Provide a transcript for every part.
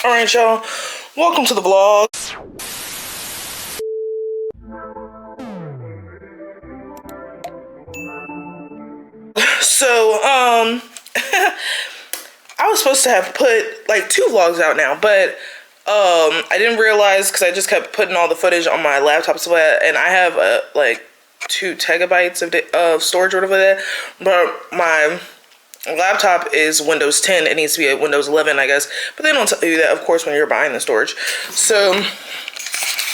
Alright, y'all. Welcome to the vlog. So, I was supposed to have put like 2 vlogs out now, but I didn't realize because I just kept putting all the footage on my laptop, so and I have like 2 terabytes of storage or whatever that, but my laptop is Windows 10. It needs to be at Windows 11, I guess, but they don't tell you that, of course, when you're buying the storage. So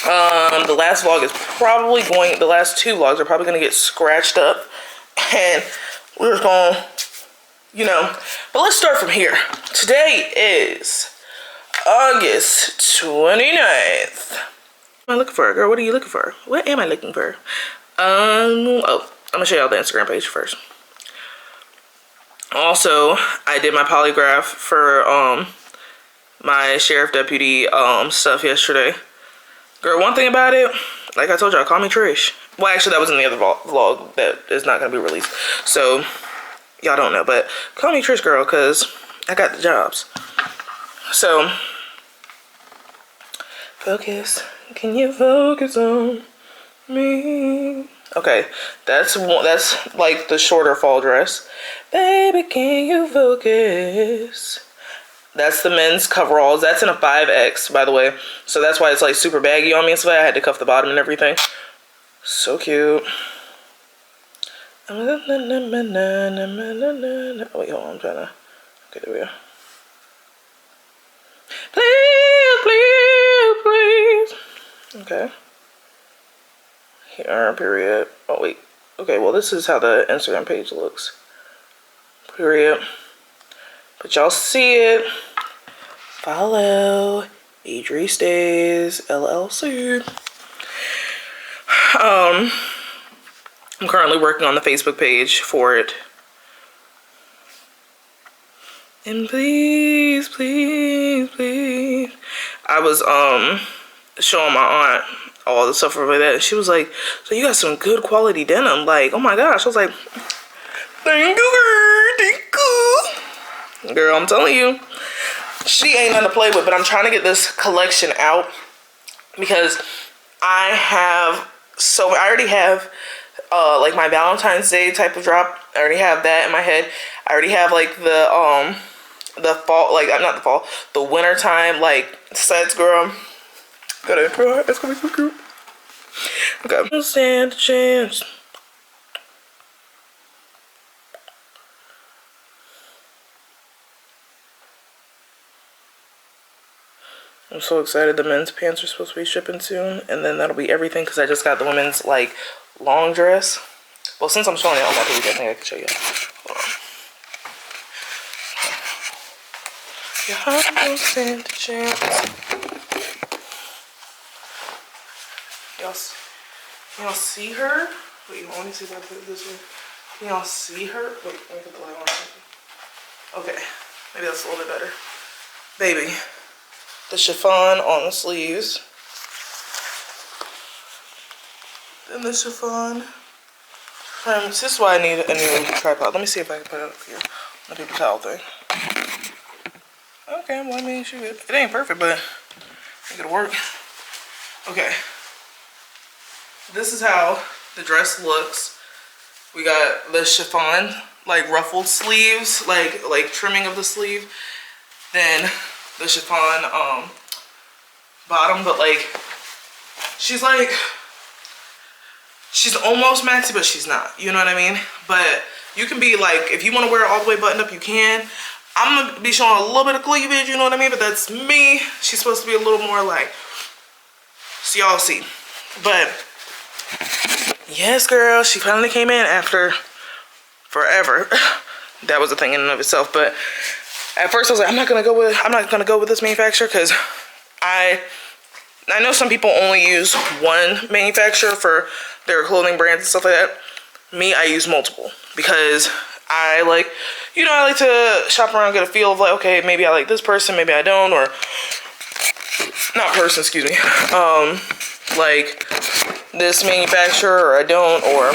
the last vlog is probably the last 2 vlogs are probably going to get scratched up, and we're just going to, but let's start from here. Today is August 29th. What am I looking for, girl? What are you looking for? What am I looking for? Oh, I'm gonna show y'all the Instagram page first. Also, I did my polygraph for my sheriff deputy stuff yesterday. Girl, one thing about it, like I told y'all, call me Trish. Well, actually, that was in the other vlog that is not gonna be released, so y'all don't know, but call me Trish, girl, because I got the jobs. So, focus. Can you focus on me? Okay, that's like the shorter fall dress. Baby, can you focus? That's the men's coveralls. That's in a 5X, by the way. So that's why it's like super baggy on me. So I had to cuff the bottom and everything. So cute. Oh, wait, hold on, I'm trying to. Okay, there we go. Please, please, please. Okay. Here, period. Oh, wait. Okay, well, this is how the Instagram page looks. Period. But y'all see it. Follow Adri Stays LLC. I'm currently working on the Facebook page for it. And please, please, please. I was showing my aunt all the stuff over that, and she was like, so you got some good quality denim. Like, oh my gosh. I was like, thank you, girl. Thank you. Girl, I'm telling you, she ain't nothing to play with, but I'm trying to get this collection out because I already have like my Valentine's Day type of drop. I already have that in my head. I already have like the fall, like not the fall, the winter time like sets, girl. It's gonna be so cute. Okay. Don't stand a chance. I'm so excited. The men's pants are supposed to be shipping soon, and then that'll be everything because I just got the women's like long dress. Well, since I'm showing it on my page, I think I can show you. Hold on. Your heart don't stand a chance. Y'all see her? Wait, let me see if I put it this way. Can y'all see her? Wait, let me put the light on. Okay, maybe that's a little bit better. Baby, the chiffon on the sleeves. Then the chiffon. This is why I need a new tripod. Let me see if I can put it up here on the paper towel thing. Okay, well, I mean, shoot, it ain't perfect, but I think it'll work. Okay. This is how the dress looks. We got the chiffon, like ruffled sleeves, like trimming of the sleeve. Then the chiffon bottom, but like she's almost maxi, but she's not. You know what I mean? But you can be like, if you want to wear it all the way buttoned up, you can. I'm gonna be showing a little bit of cleavage, you know what I mean? But that's me. She's supposed to be a little more like, so y'all see. But yes, girl, she finally came in after forever. That was a thing in and of itself. But at first I was like, I'm not gonna go with this manufacturer because I know some people only use one manufacturer for their clothing brands and stuff like that. Me, I use multiple because I like, I like to shop around, get a feel of like, okay, maybe I like this person, maybe I don't, or not person, excuse me. Like this manufacturer, or I don't, or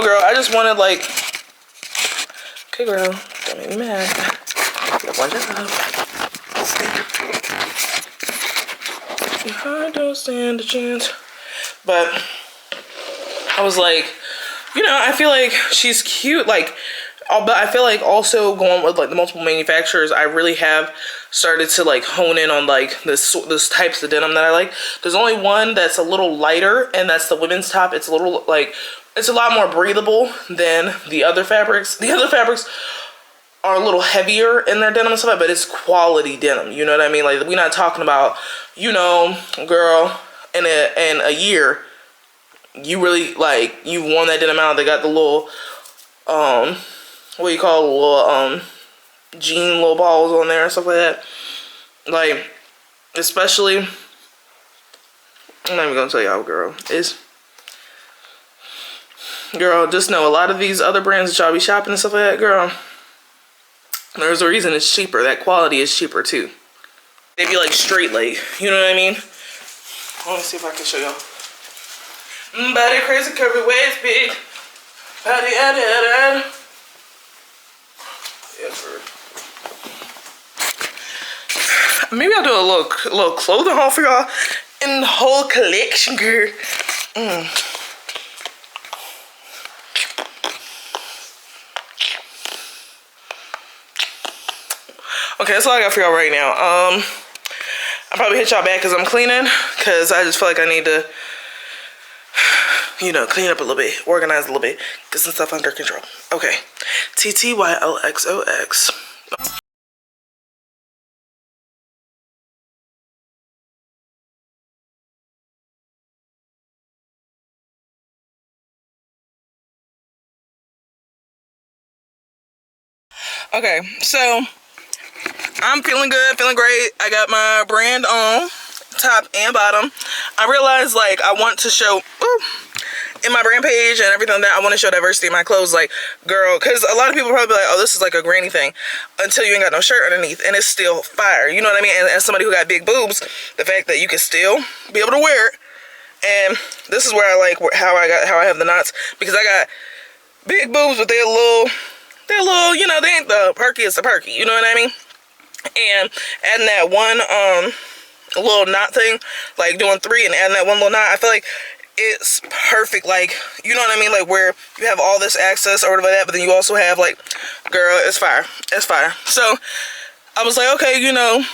girl, I just wanted like, okay, girl, don't make me mad. You have one job. Stay I don't stand a chance. But I was like, you know, I feel like she's cute. Like, but I feel like also going with like the multiple manufacturers, I really have started to like hone in on like this types of denim that I like. There's only one that's a little lighter, and that's the women's top. It's a little like, it's a lot more breathable than the other fabrics. The other fabrics are a little heavier in their denim and stuff, but it's quality denim. You know what I mean? Like, we're not talking about, you know, girl, in a year, you really like, you've worn that denim out. They got the little what do you call it, little jean little balls on there and stuff like that. Like, especially, I'm not even gonna tell y'all, girl, girl, just know a lot of these other brands that y'all be shopping and stuff like that, girl, there's a reason it's cheaper. That quality is cheaper too. They be like straight leg, you know what I mean? Let me see if I can show y'all. Body crazy, curvy waist, big body, yeah, maybe I'll do a little clothing haul for y'all in the whole collection, girl. Okay, that's all I got for y'all right now. I'll probably hit y'all back because I'm cleaning, because I just feel like I need to, you know, clean up a little bit, organize a little bit, get some stuff under control. Okay, TTYLXOX. Okay, so I'm feeling good, feeling great. I got my brand on, top and bottom. I realized, like, I want to show, in my brand page and everything that I want to show diversity in my clothes, like, girl, because a lot of people probably be like, oh, this is like a granny thing, until you ain't got no shirt underneath, and it's still fire, you know what I mean? And as somebody who got big boobs, the fact that you can still be able to wear it, and this is where I like how I have the knots, because I got big boobs, but they're a little, you know, they ain't the perkiest of perky, you know what I mean? And adding that one little knot thing, like doing 3 and adding that one little knot, I feel like it's perfect. Like, you know what I mean? Like, where you have all this access or whatever like that, but then you also have, like, girl, it's fire. It's fire. So I was like, okay, you know,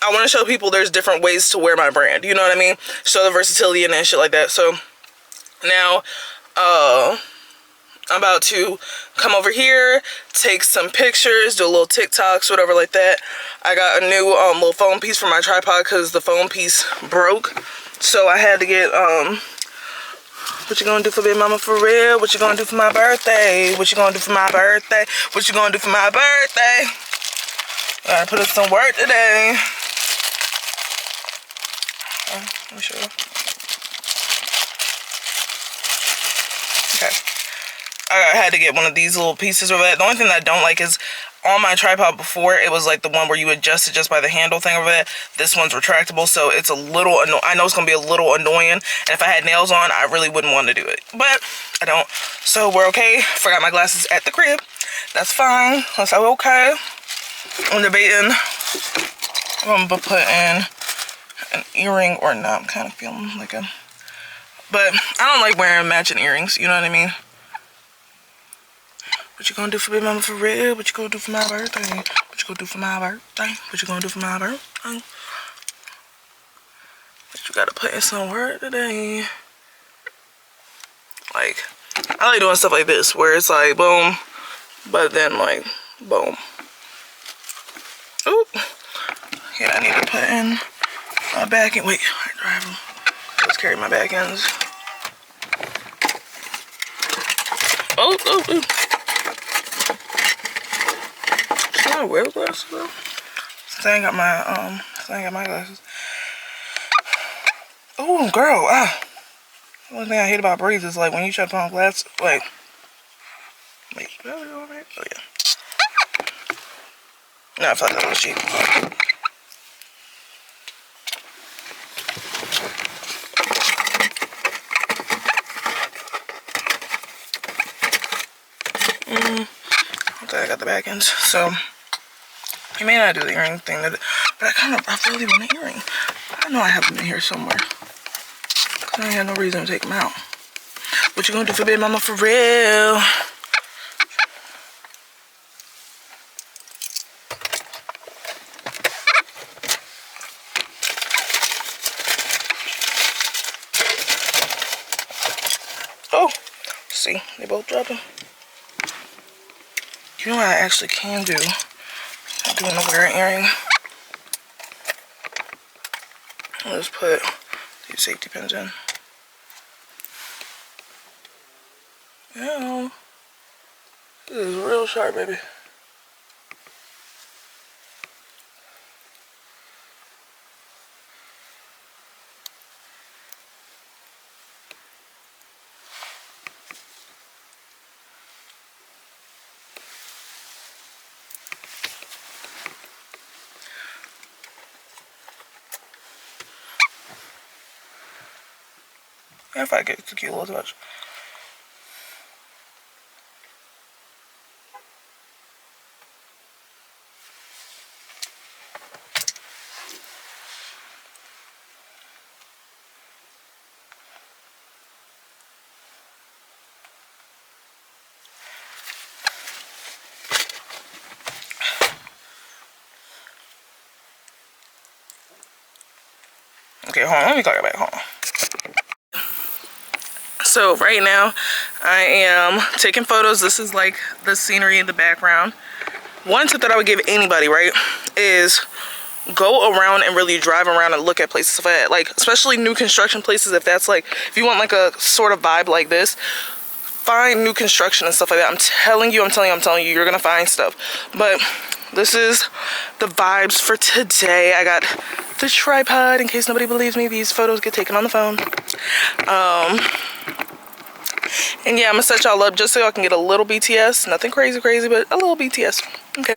I want to show people there's different ways to wear my brand, you know what I mean? Show the versatility and that shit like that. So now I'm about to come over here, take some pictures, do a little TikToks, whatever like that. I got a new little phone piece for my tripod because the phone piece broke. So I had to get, what you gonna do for Big Mama for real? What you gonna do for my birthday? What you gonna do for my birthday? What you gonna do for my birthday? Gotta put in some work today. Let me show you. Okay. I had to get one of these little pieces over that. The only thing that I don't like is on my tripod before, it was like the one where you adjust it just by the handle thing over there. This one's retractable, so it's a little annoying. I know it's going to be a little annoying, and if I had nails on, I really wouldn't want to do it. But I don't, so we're okay. Forgot my glasses at the crib. That's fine. That's okay. I'm debating if I'm going to put in an earring or not. I'm kind of feeling like a... But I don't like wearing matching earrings, you know what I mean? What you gonna do for Big Mama for real? What you gonna do for my birthday? What you gonna do for my birthday? What you gonna do for my birthday? But you gotta put in some work today. Like, I like doing stuff like this, where it's like, boom, but then like, boom. Oop. Yeah, I need to put in my back end. Wait, let's carry my back ends. Oh. Should I wear glasses though? Since I ain't got my glasses. Oh, girl, the only thing I hate about braids is like when you try to put on glasses, like, wait, should I go over here? Oh yeah. No, I feel like that was cheap. Okay, I got the back ends, so you may not do the earring thing. But I really want an earring. I know I have them in here somewhere. Cause I ain't had no reason to take them out. What you gonna do for baby mama for real? Oh, see, they both dropping. You know what I actually can do? I'm doing a wear earring. Let's put these safety pins in. Yeah, this is real sharp, baby. If I get to kill a little touch. Okay, hold on. Let me call you back. Hold on. So right now, I am taking photos. This is like the scenery in the background. One tip that I would give anybody, right, is go around and really drive around and look at places like especially new construction places. If that's like, if you want like a sort of vibe like this, find new construction and stuff like that. I'm telling you, you're gonna find stuff. But this is the vibes for today. I got the tripod in case nobody believes me. These photos get taken on the phone. And yeah, I'm gonna set y'all up just so y'all can get a little BTS. Nothing crazy, but a little BTS. Okay.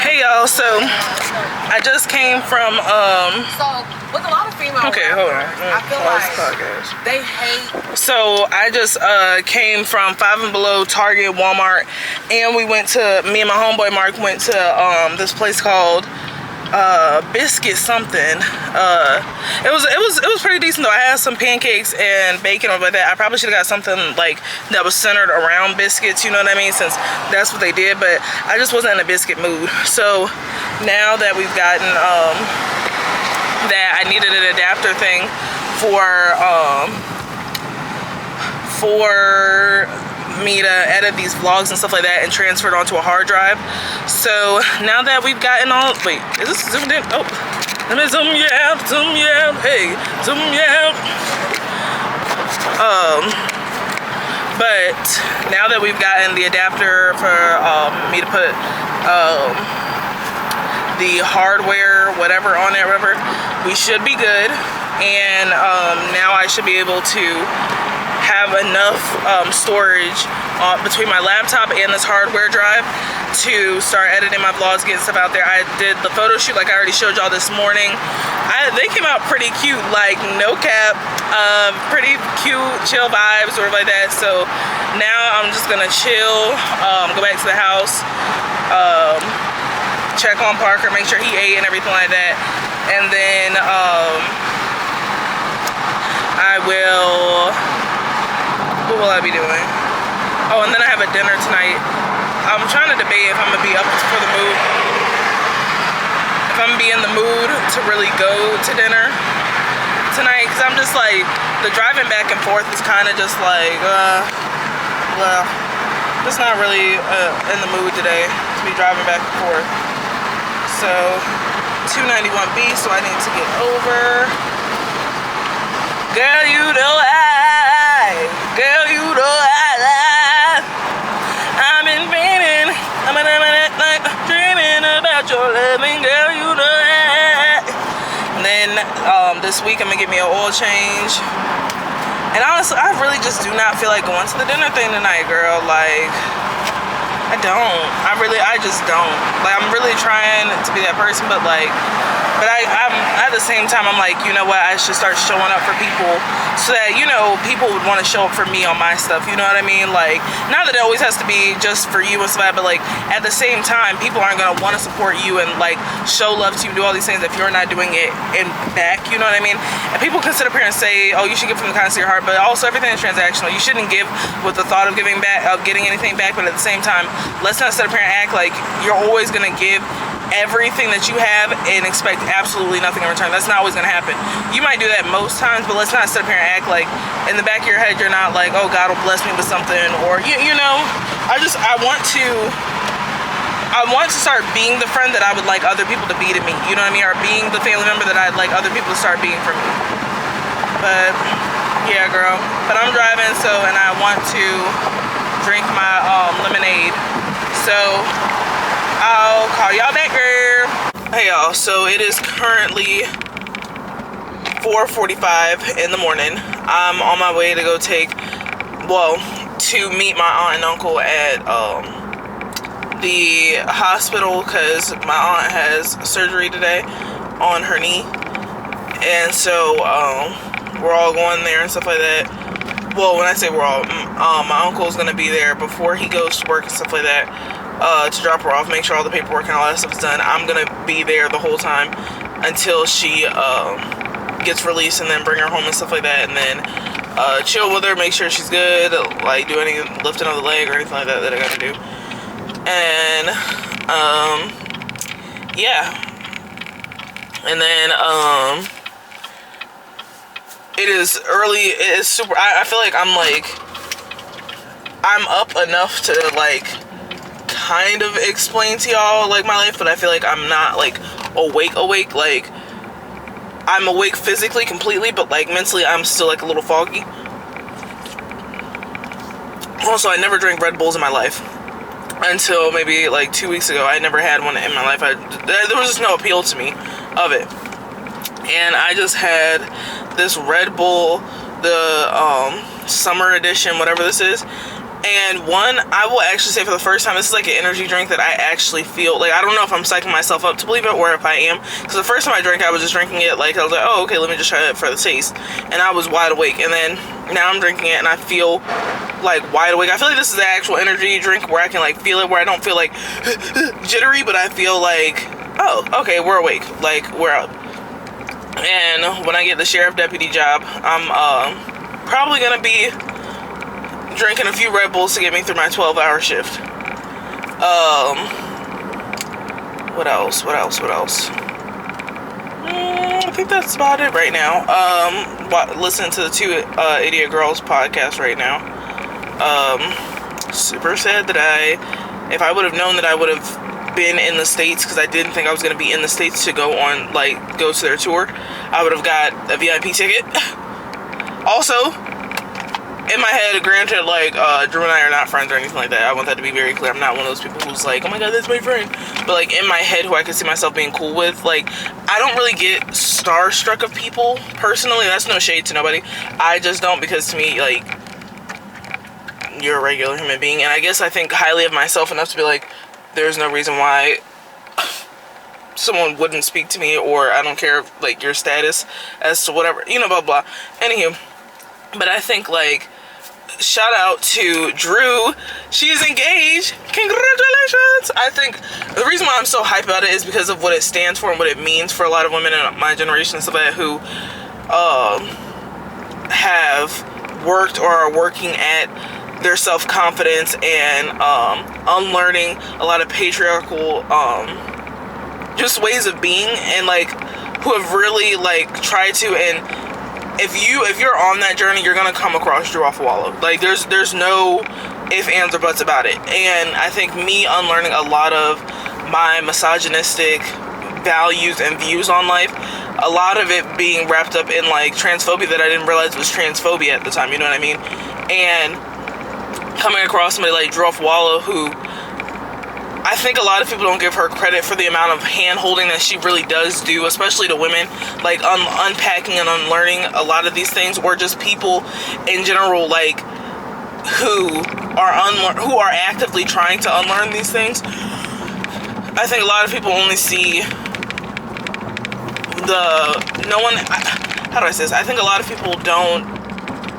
Hey y'all, so I just came from So with a lot of female okay, hold on. I feel like they hate. So I just came from Five and Below, Target, Walmart, and we went to, me and my homeboy Mark went to this place called biscuit something. It was pretty decent though. I had some pancakes and bacon over that. I probably should have got something like that was centered around biscuits, you know what I mean, since that's what they did, but I just wasn't in a biscuit mood. So now that we've gotten that, I needed an adapter thing for me to edit these vlogs and stuff like that and transfer it onto a hard drive. So now that we've gotten all, wait, is this zoomed in? Oh, let me zoom yeah, hey, zoom yeah. But now that we've gotten the adapter for me to put the hardware, whatever on it, whatever, we should be good. And now I should be able to have enough storage between my laptop and this hardware drive to start editing my vlogs, getting stuff out there. I did the photo shoot like I already showed y'all this morning. They came out pretty cute, like no cap, pretty cute, chill vibes or like that. So now I'm just gonna chill, go back to the house, check on Parker, make sure he ate and everything like that. And then I will, what will I be doing? Oh, and then I have a dinner tonight. I'm trying to debate if I'm gonna be up for the mood, if I'm gonna be in the mood to really go to dinner tonight, because I'm just like, the driving back and forth is kind of just like, well, just not really in the mood today to be driving back and forth. So 291B, so I need to get over. Girl, you know girl, you know I've been dreaming, dreaming about your loving, girl, you know that. And then this week I'm gonna get me an oil change. And honestly, I really just do not feel like going to the dinner thing tonight, girl. Like, I just don't. Like, I'm really trying to be that person, but like, I'm at the same time, I'm like, you know what, I should start showing up for people so that, you know, people would want to show up for me on my stuff, you know what I mean? Like, not that it always has to be just for you and stuff, but like, at the same time, people aren't going to want to support you and like show love to you, do all these things if you're not doing it in back, you know what I mean? And people can sit up here and say, oh, you should give from the kindness of your heart, but also everything is transactional. You shouldn't give with the thought of giving back, of getting anything back, but at the same time, let's not sit up here and act like you're always going to give everything that you have and expect absolutely nothing in return. That's not always gonna happen. You might do that most times, but let's not sit up here and act like in the back of your head you're not like, oh, God will bless me with something, or you know, I want to start being the friend that I would like other people to be to me, you know what I mean, or being the family member that I'd like other people to start being for me. But yeah, girl, but I'm driving, so, and I want to drink my lemonade, so I'll call y'all back, girl. Hey y'all, so it is currently 4:45 in the morning. I'm on my way to go to meet my aunt and uncle at the hospital, because my aunt has surgery today on her knee, and so we're all going there and stuff like that. Well, when I say we're all, my uncle's gonna be there before he goes to work and stuff like that. To drop her off, make sure all the paperwork and all that stuff is done. I'm gonna be there the whole time until she gets released, and then bring her home and stuff like that, and then chill with her, make sure she's good, like do any lifting of the leg or anything like that that I gotta do. And yeah, and then it is early. It is super. I feel like I'm up enough to like kind of explain to y'all like my life, but I feel like I'm not like awake, like I'm awake physically completely, but like mentally I'm still like a little foggy. Also, I never drank Red Bulls in my life until maybe like 2 weeks ago. I never had one in my life. There was just no appeal to me of it, and I just had this Red Bull, the summer edition, whatever this is. And one, I will actually say for the first time, this is like an energy drink that I actually feel, like, I don't know if I'm psyching myself up to believe it or if I am, because the first time I drank, I was just drinking it, like, I was like, oh, okay, let me just try it for the taste, and I was wide awake, and then, now I'm drinking it, and I feel, like, wide awake. I feel like this is the actual energy drink where I can, like, feel it, where I don't feel, like, jittery, but I feel like, oh, okay, we're awake, like, we're up. And when I get the sheriff deputy job, I'm, probably gonna be drinking a few Red Bulls to get me through my 12-hour shift. What else? I think that's about it right now. Listening to the two Idiot Girls podcast right now. Super sad that if I would have known that I would have been in the States, because I didn't think I was going to be in the States to go to their tour, I would have got a VIP ticket. Also, in my head, granted, like, Drew and I are not friends or anything like that. I want that to be very clear. I'm not one of those people who's like, oh my God, that's my friend. But, like, in my head, who I could see myself being cool with, like, I don't really get starstruck of people, personally. That's no shade to nobody. I just don't, because to me, like, you're a regular human being. And I guess I think highly of myself enough to be like, there's no reason why someone wouldn't speak to me, or I don't care, like, your status as to whatever, you know, blah, blah. Anywho, but I think, like, shout out to Drew. She's engaged. Congratulations. I think the reason why I'm so hyped about it is because of what it stands for and what it means for a lot of women in my generation and stuff like that who have worked or are working at their self-confidence and unlearning a lot of patriarchal just ways of being, and like who have really like tried to, and if you're on that journey, you're gonna come across Drew Afualo. Like there's no ifs, ands, or buts about it. And I think me unlearning a lot of my misogynistic values and views on life, a lot of it being wrapped up in like transphobia that I didn't realize was transphobia at the time, you know what I mean? And coming across somebody like Drew Afualo, who I think a lot of people don't give her credit for the amount of hand-holding that she really does do, especially to women, like unpacking and unlearning a lot of these things, or just people in general, like who are actively trying to unlearn these things. I think a lot of people only see how do I say this? I think a lot of people don't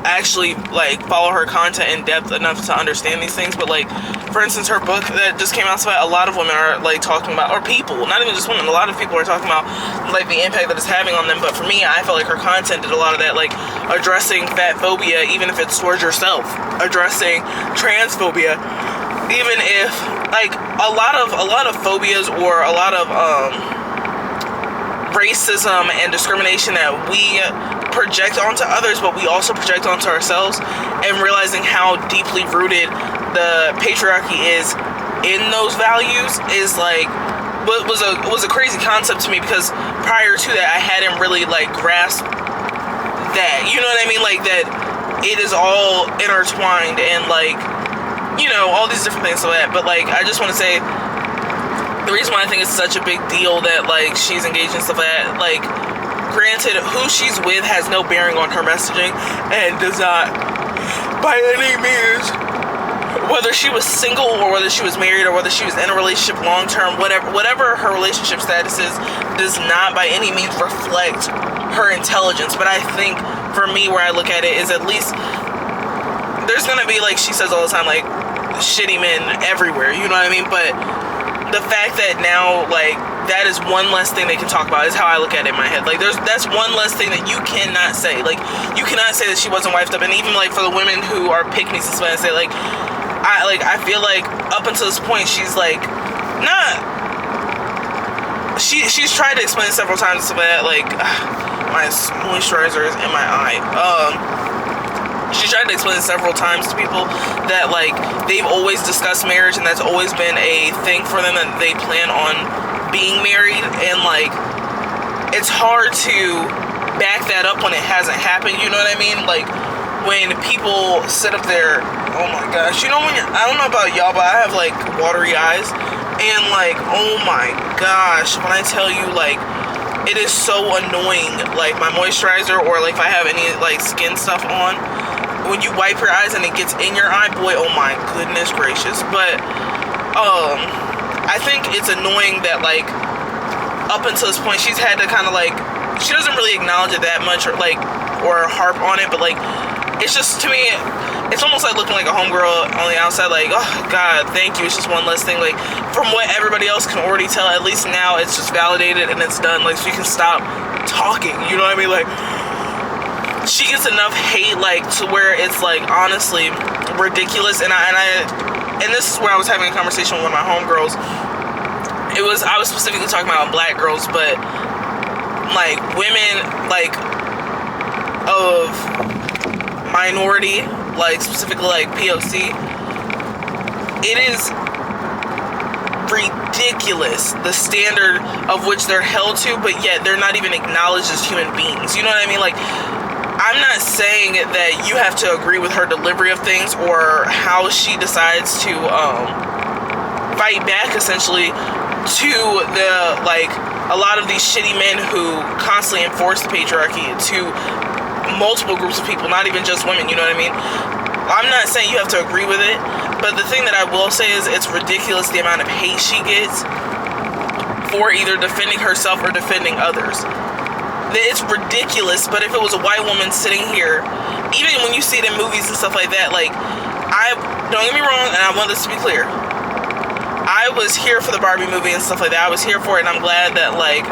actually like follow her content in depth enough to understand these things. But like, for instance, her book that just came out, so a lot of women are like talking about, or people, not even just women, a lot of people are talking about like the impact that it's having on them. But for me, I felt like her content did a lot of that, like addressing fat phobia, even if it's towards yourself, addressing transphobia, even if like a lot of phobias or a lot of racism and discrimination that we project onto others, but we also project onto ourselves, and realizing how deeply rooted the patriarchy is in those values is like what was a crazy concept to me, because prior to that I hadn't really like grasped that, you know what I mean, like that it is all intertwined and like, you know, all these different things. So that, but like I just want to say, the reason why I think it's such a big deal that like she's engaged in stuff like that, like granted, who she's with has no bearing on her messaging and does not by any means, whether she was single or whether she was married or whether she was in a relationship long term, whatever her relationship status is, does not by any means reflect her intelligence. But I think for me, where I look at it is, at least there's gonna be, like she says all the time, like shitty men everywhere, you know what I mean? But the fact that now, like, that is one less thing they can talk about is how I look at it in my head. Like, that's one less thing that you cannot say. Like, you cannot say that she wasn't wifed up. And even, like, for the women who are pick-me, I say, like, I feel like up until this point, she's, like, not... She's tried to explain it several times, but, like, my moisturizer is in my eye. She tried to explain it several times to people that, like, they've always discussed marriage and that's always been a thing for them, that they plan on being married. And, like, it's hard to back that up when it hasn't happened, you know what I mean? Like, when people sit up there, oh my gosh, you know, when you're, I don't know about y'all, but I have, like, watery eyes. And, like, oh my gosh, when I tell you, like, it is so annoying, like, my moisturizer, or, like, if I have any, like, skin stuff on, when you wipe your eyes and it gets in your eye, boy, oh my goodness gracious. But I think it's annoying that, like, up until this point, she's had to kind of, like, she doesn't really acknowledge it that much, or, like, or harp on it, but, like, it's just, to me, it's almost like looking like a homegirl on the outside, like, oh god, thank you, it's just one less thing. Like, from what everybody else can already tell, at least now it's just validated and it's done, like, so you can stop talking, you know what I mean? Like, she gets enough hate, like, to where it's, like, honestly ridiculous. And this is where I was having a conversation with one of my homegirls. I was specifically talking about black girls, but, like, women, like, of minority, like, specifically, like, POC, it is ridiculous the standard of which they're held to, but yet they're not even acknowledged as human beings, you know what I mean? Like, I'm not saying that you have to agree with her delivery of things or how she decides to fight back, essentially, to the, like, a lot of these shitty men who constantly enforce the patriarchy to multiple groups of people, not even just women, you know what I mean? I'm not saying you have to agree with it, but the thing that I will say is it's ridiculous the amount of hate she gets for either defending herself or defending others. it's ridiculous, but if it was a white woman sitting here, even when you see it in movies and stuff like that, like, don't get me wrong, and I want this to be clear, I was here for the Barbie movie and stuff like that. I was here for it, and I'm glad that, like,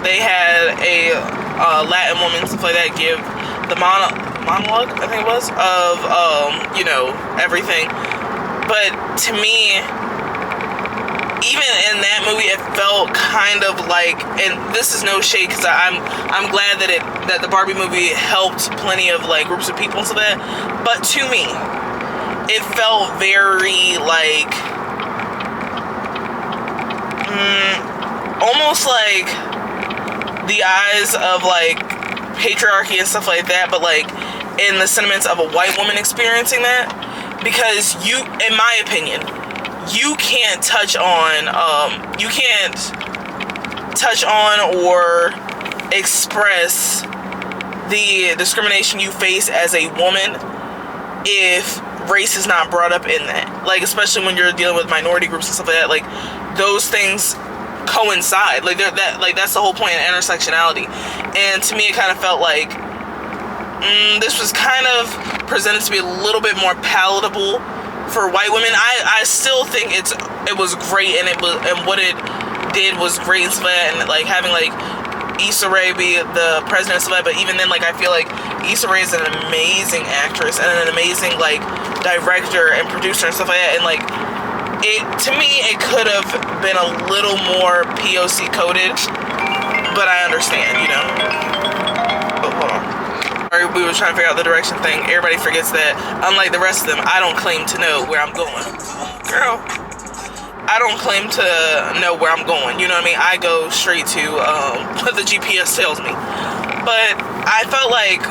they had a Latin woman, stuff like that, give the monologue, I think it was, of, you know, everything. But to me, even in that movie, it felt kind of like, and this is no shade, because I'm glad that the Barbie movie helped plenty of, like, groups of people and stuff like that. But to me, it felt very like almost like the eyes of, like, patriarchy and stuff like that, but, like, in the sentiments of a white woman experiencing that. Because you, in my opinion, you can't touch on or express the discrimination you face as a woman if race is not brought up in that. Like, especially when you're dealing with minority groups and stuff like that, like, those things coincide. Like, that's the whole point of intersectionality. And to me, it kind of felt like this was kind of presented to be a little bit more palatable for white women. I still think it was great, and what it did was great and stuff like that, and, like, having, like, Issa Rae be the president and stuff like that. But even then, like, I feel like Issa Rae is an amazing actress and an amazing, like, director and producer and stuff like that. And, like, to me, it could have been a little more POC coded, but I understand, you know. Oh, hold on. We were trying to figure out the direction thing. Everybody forgets that, unlike the rest of them, I don't claim to know where I'm going. Girl, I don't claim to know where I'm going. You know what I mean? I go straight to what the GPS tells me. But I felt like,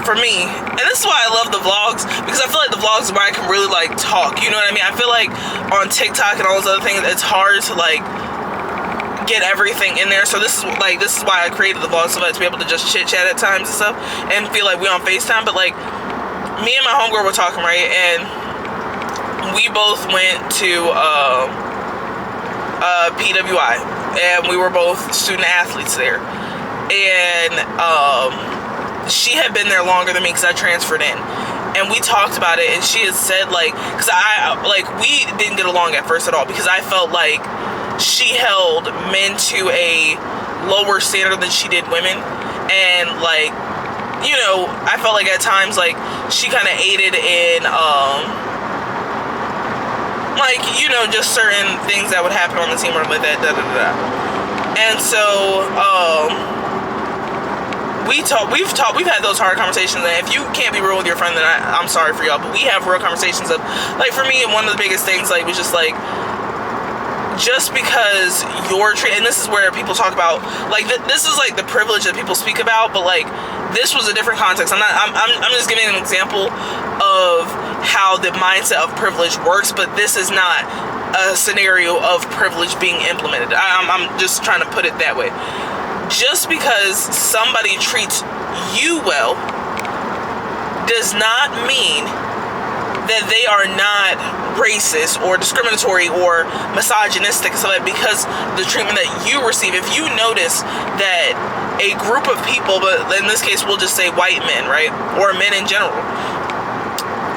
for me, and this is why I love the vlogs, because I feel like the vlogs is where I can really, like, talk. You know what I mean? I feel like on TikTok and all those other things, it's hard to, like, get everything in there. So this is why I created the vlog, so that to be able to just chit chat at times and stuff and feel like we on FaceTime. But, like, me and my homegirl were talking, right, and we both went to PWI, and we were both student athletes there, and she had been there longer than me because I transferred in. And we talked about it, and she had said, like, because we didn't get along at first at all, because I felt like she held men to a lower standard than she did women. And, like, you know, I felt like at times, like, she kind of aided in, like, you know, just certain things that would happen on the team or like that, And so, we've had those hard conversations, and if you can't be real with your friend, then I'm sorry for y'all, but we have real conversations of, like, for me, one of the biggest things, like, was just, like, just because you're and this is where people talk about, like, this is, like, the privilege that people speak about, but, like, this was a different context. I'm just giving an example of how the mindset of privilege works, but this is not a scenario of privilege being implemented. I'm just trying to put it that way. Just because somebody treats you well does not mean that they are not racist or discriminatory or misogynistic, so that because the treatment that you receive, if you notice that a group of people, but in this case we'll just say white men, right, or men in general,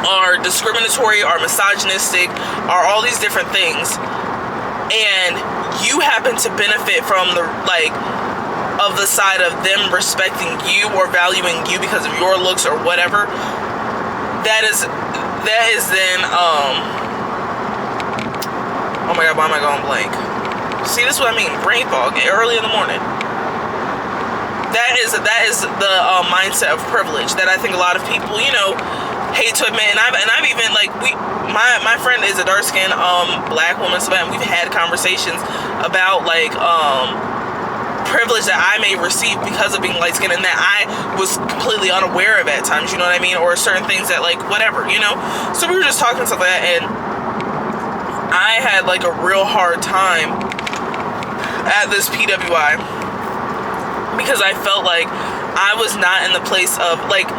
are discriminatory, are misogynistic, are all these different things, and you happen to benefit from the, like, of the side of them respecting you or valuing you because of your looks or whatever, that is then, oh my god, why am I going blank? See, this is what I mean, brain fog, early in the morning. That is the mindset of privilege that I think a lot of people, you know, hate to admit. And I've even, like, my friend is a dark-skinned black woman, so we've had conversations about, like, privilege that I may receive because of being light-skinned, and that I was completely unaware of at times, you know what I mean, or certain things that, like, whatever, you know. So we were just talking stuff like that, and I had, like, a real hard time at this PWI because I felt like I was not in the place of, like,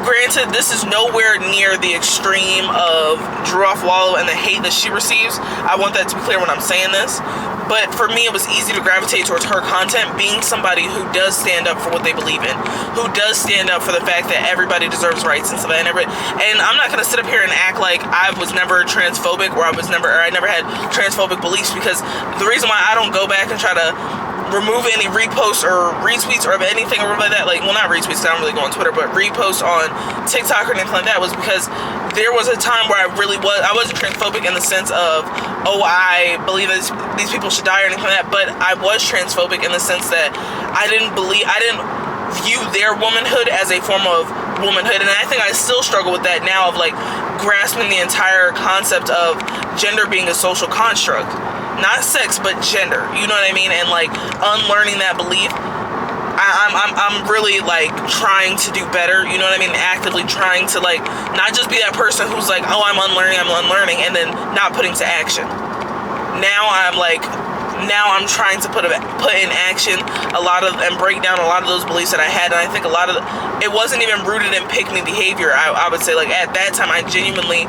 granted, this is nowhere near the extreme of Drew Afualo and the hate that she receives. I want that to be clear when I'm saying this. But for me, it was easy to gravitate towards her content, being somebody who does stand up for what they believe in, who does stand up for the fact that everybody deserves rights and stuff. And I'm not gonna sit up here and act like I was never transphobic, or I never had transphobic beliefs, because the reason why I don't go back and try to remove any reposts or retweets or anything or like that, like, well, not retweets, I don't really go on Twitter, but reposts on TikTok or anything like that, was because there was a time where I wasn't transphobic in the sense of, oh, I believe that these people should die or anything like that, but I was transphobic in the sense that I didn't view their womanhood as a form of womanhood. And I think I still struggle with that now, of like grasping the entire concept of gender being a social construct, not sex, but gender, you know what I mean? And like unlearning that belief. I'm really like trying to do better, you know what I mean? Actively trying to like not just be that person who's like, oh, I'm unlearning, and then not putting to action. Now I'm trying to put in action and break down a lot of those beliefs that I had. And I think it wasn't even rooted in pick-me behavior. I would say, like, at that time I genuinely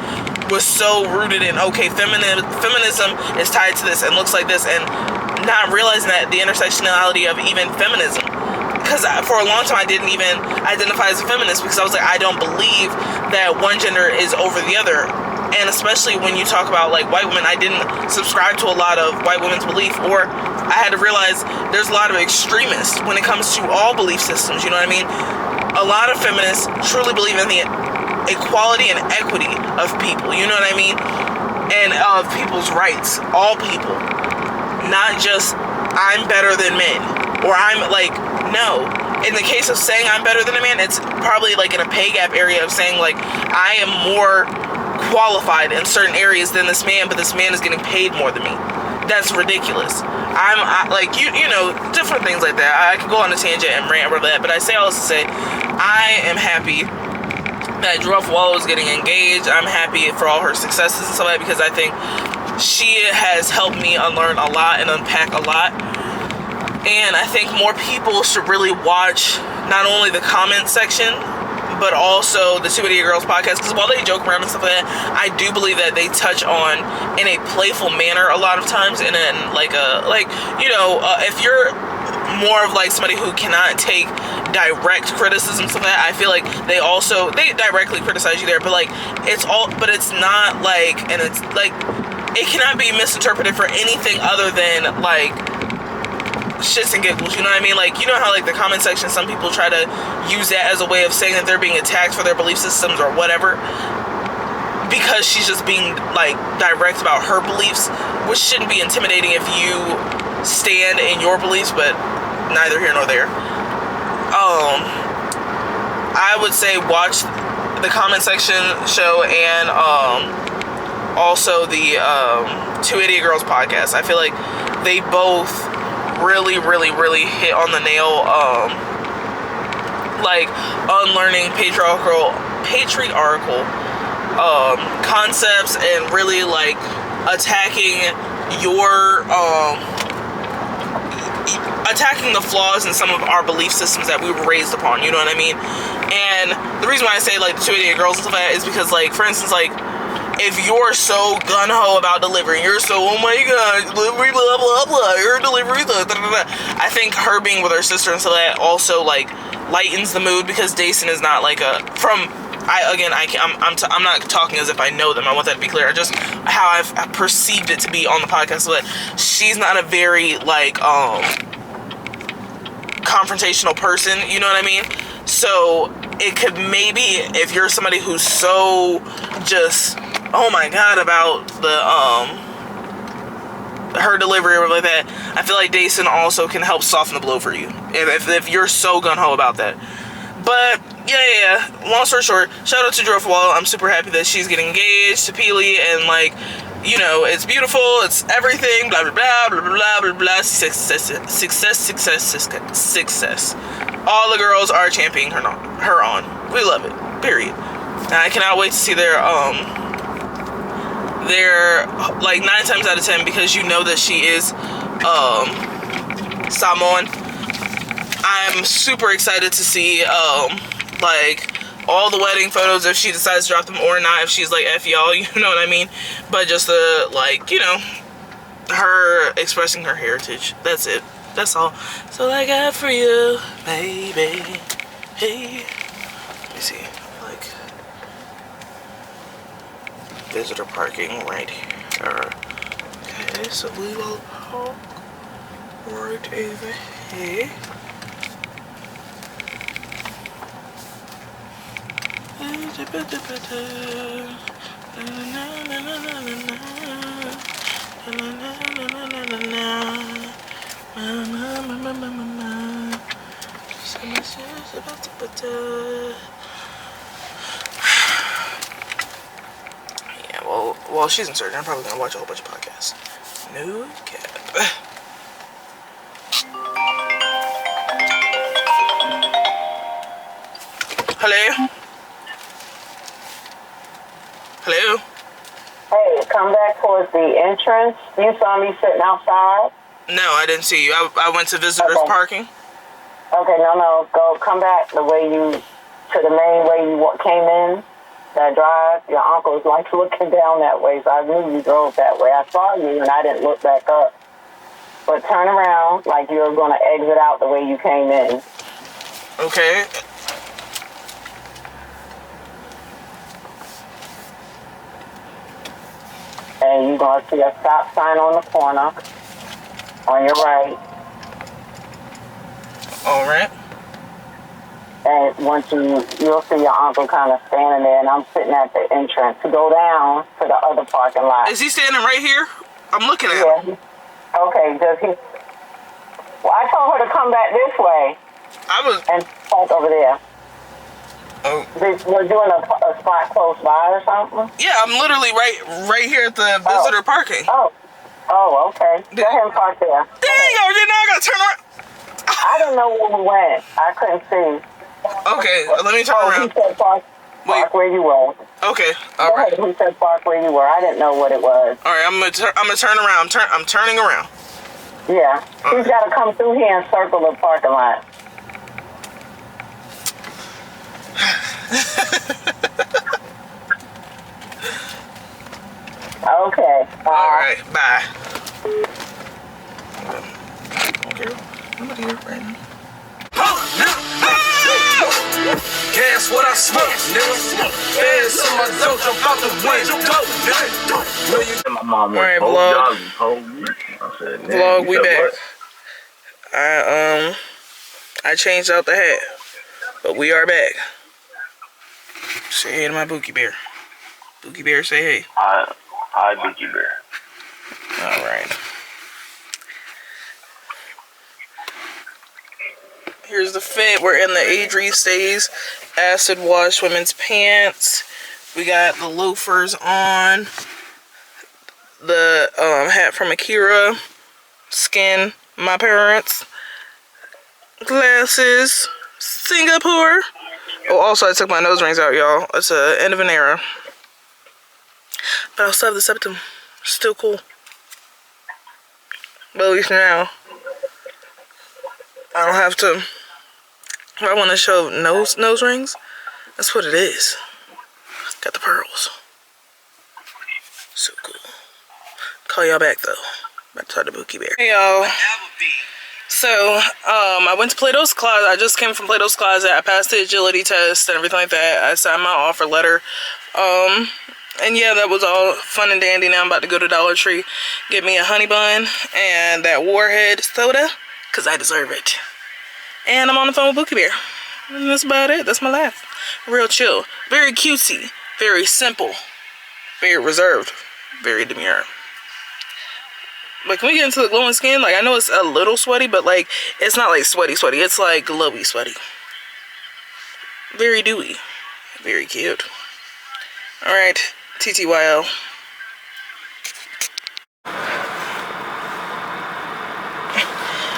was so rooted in, okay, feminism is tied to this and looks like this, and not realizing that the intersectionality of even feminism. Because for a long time I didn't even identify as a feminist, because I was like, I don't believe that one gender is over the other. And especially when you talk about like white women, I didn't subscribe to a lot of white women's belief, or I had to realize there's a lot of extremists when it comes to all belief systems, you know what I mean? A lot of feminists truly believe in the equality and equity of people, you know what I mean? And of people's rights, all people. Not just, I'm better than men, or I'm like, no. In the case of saying I'm better than a man, it's probably like in a pay gap area of saying like, I am more qualified in certain areas than this man, but this man is getting paid more than me. That's ridiculous. I like, you know, different things like that. I could go on a tangent and rant over that, but I say all this to say, I am happy that Drew Afualo is getting engaged. I'm happy for all her successes and stuff like that, because I think she has helped me unlearn a lot and unpack a lot. And I think more people should really watch not only the comment section, but also the 2 Idiot Girls podcast, because while they joke around and stuff like that, I do believe that they touch on in a playful manner a lot of times, and in like if you're more of like somebody who cannot take direct criticism, stuff like that, I feel like they directly criticize you there, but like it's not like, and it's like it cannot be misinterpreted for anything other than like shits and giggles, you know what I mean? Like, you know how like the comment section, some people try to use that as a way of saying that they're being attacked for their belief systems or whatever, because she's just being like direct about her beliefs, which shouldn't be intimidating if you stand in your beliefs, but neither here nor there. I would say watch the comment section show, and also the 2 Idiot Girls podcast. I feel like they both really hit on the nail, like unlearning patriarchal concepts, and really like attacking attacking the flaws in some of our belief systems that we were raised upon, you know what I mean? And the reason why I say like the 2 Idiot Girls and stuff like that is because, like, for instance, like, if you're so gun-ho about delivering, you're so, oh my god, delivery, blah, blah, blah, your delivery, blah, blah, blah. I think her being with her sister and so that also, like, lightens the mood, because Dason is not, like, I'm not talking as if I know them, I want that to be clear, just how I've perceived it to be on the podcast, but she's not a very, like, confrontational person, you know what I mean? So, it could maybe, if you're somebody who's so just, oh my god, about her delivery or like that, I feel like Dason also can help soften the blow for you, if you're so gun-ho about that. But yeah, long story short, shout out to Drew Afualo. I'm super happy that she's getting engaged to Peely, and like, you know, it's beautiful, it's everything, blah blah blah blah blah blah blah, success. All the girls are championing her on. We love it, period. And I cannot wait to see their like 9 times out of 10, because you know that she is Samoan. I'm super excited to see like all the wedding photos, if she decides to drop them or not, if she's like F y'all, you know what I mean? But just like, you know, her expressing her heritage. That's it. That's all. So I got for you, baby. Hey. Let me see. Like visitor parking right here. Okay, so we will park right over here. Yeah, well, while she's in surgery, I'm probably gonna watch a whole bunch of podcasts. No cap. Hello? Hello? Hey, come back towards the entrance. You saw me sitting outside? No, I didn't see you. I went to visitors parking. Okay, no. Come back the way to the main way you came in, that drive. Your uncle's like looking down that way, so I knew you drove that way. I saw you and I didn't look back up. But turn around like you were going to exit out the way you came in. Okay. And you're going to see a stop sign on the corner on your right. All right. And once you'll see your uncle kind of standing there, and I'm sitting at the entrance to go down to the other parking lot. Is he standing right here? I'm looking at him. Okay, does he? Well, I told her to come back this way. And park over there. Oh. We're doing a spot close by or something? Yeah, I'm literally right here at the visitor parking. Oh, okay. Go ahead and park there. Dang, now I gotta turn around. I didn't know where we went. I couldn't see. Okay, let me turn around. He said park where you were. Okay, all right. He said park where you were. I didn't know what it was. All right, I'm gonna turn around. I'm turning around. Yeah, he's got to come through here and circle the parking lot. Okay. All right, bye. Okay, I'm out here right now. Guess what I smoke, nigga? Fans in my dope, I'm about to win. My mom was Alright, vlog, we back. I changed out the hat, but we are back. Say hey to my Bookie Bear. Bookie Bear, say hey. Hi, Bookie Bear. All right. Here's the fit. We're in the Adri Stays Acid Wash women's pants. We got the loafers on. The hat from Akira. Skin, my parents. Glasses. Singapore. Oh, also I took my nose rings out, y'all. It's the end of an era. But I still have the septum. Still cool. But at least now, I don't have to. If I want to show nose rings, that's what it is. Got the pearls. So cool. Call y'all back though. About to talk to Bookie Bear. Hey y'all. So, I went to Plato's Closet. I just came from Plato's Closet. I passed the agility test and everything like that. I signed my offer letter. And yeah, that was all fun and dandy. Now I'm about to go to Dollar Tree, get me a honey bun and that Warhead soda, because I deserve it. And I'm on the phone with Bookie Bear. And that's about it. That's my life. Real chill. Very cutesy. Very simple. Very reserved. Very demure. But can we get into the glowing skin? Like, I know it's a little sweaty, but like, it's not like sweaty. It's like glowy sweaty. Very dewy. Very cute. Alright. TTYL.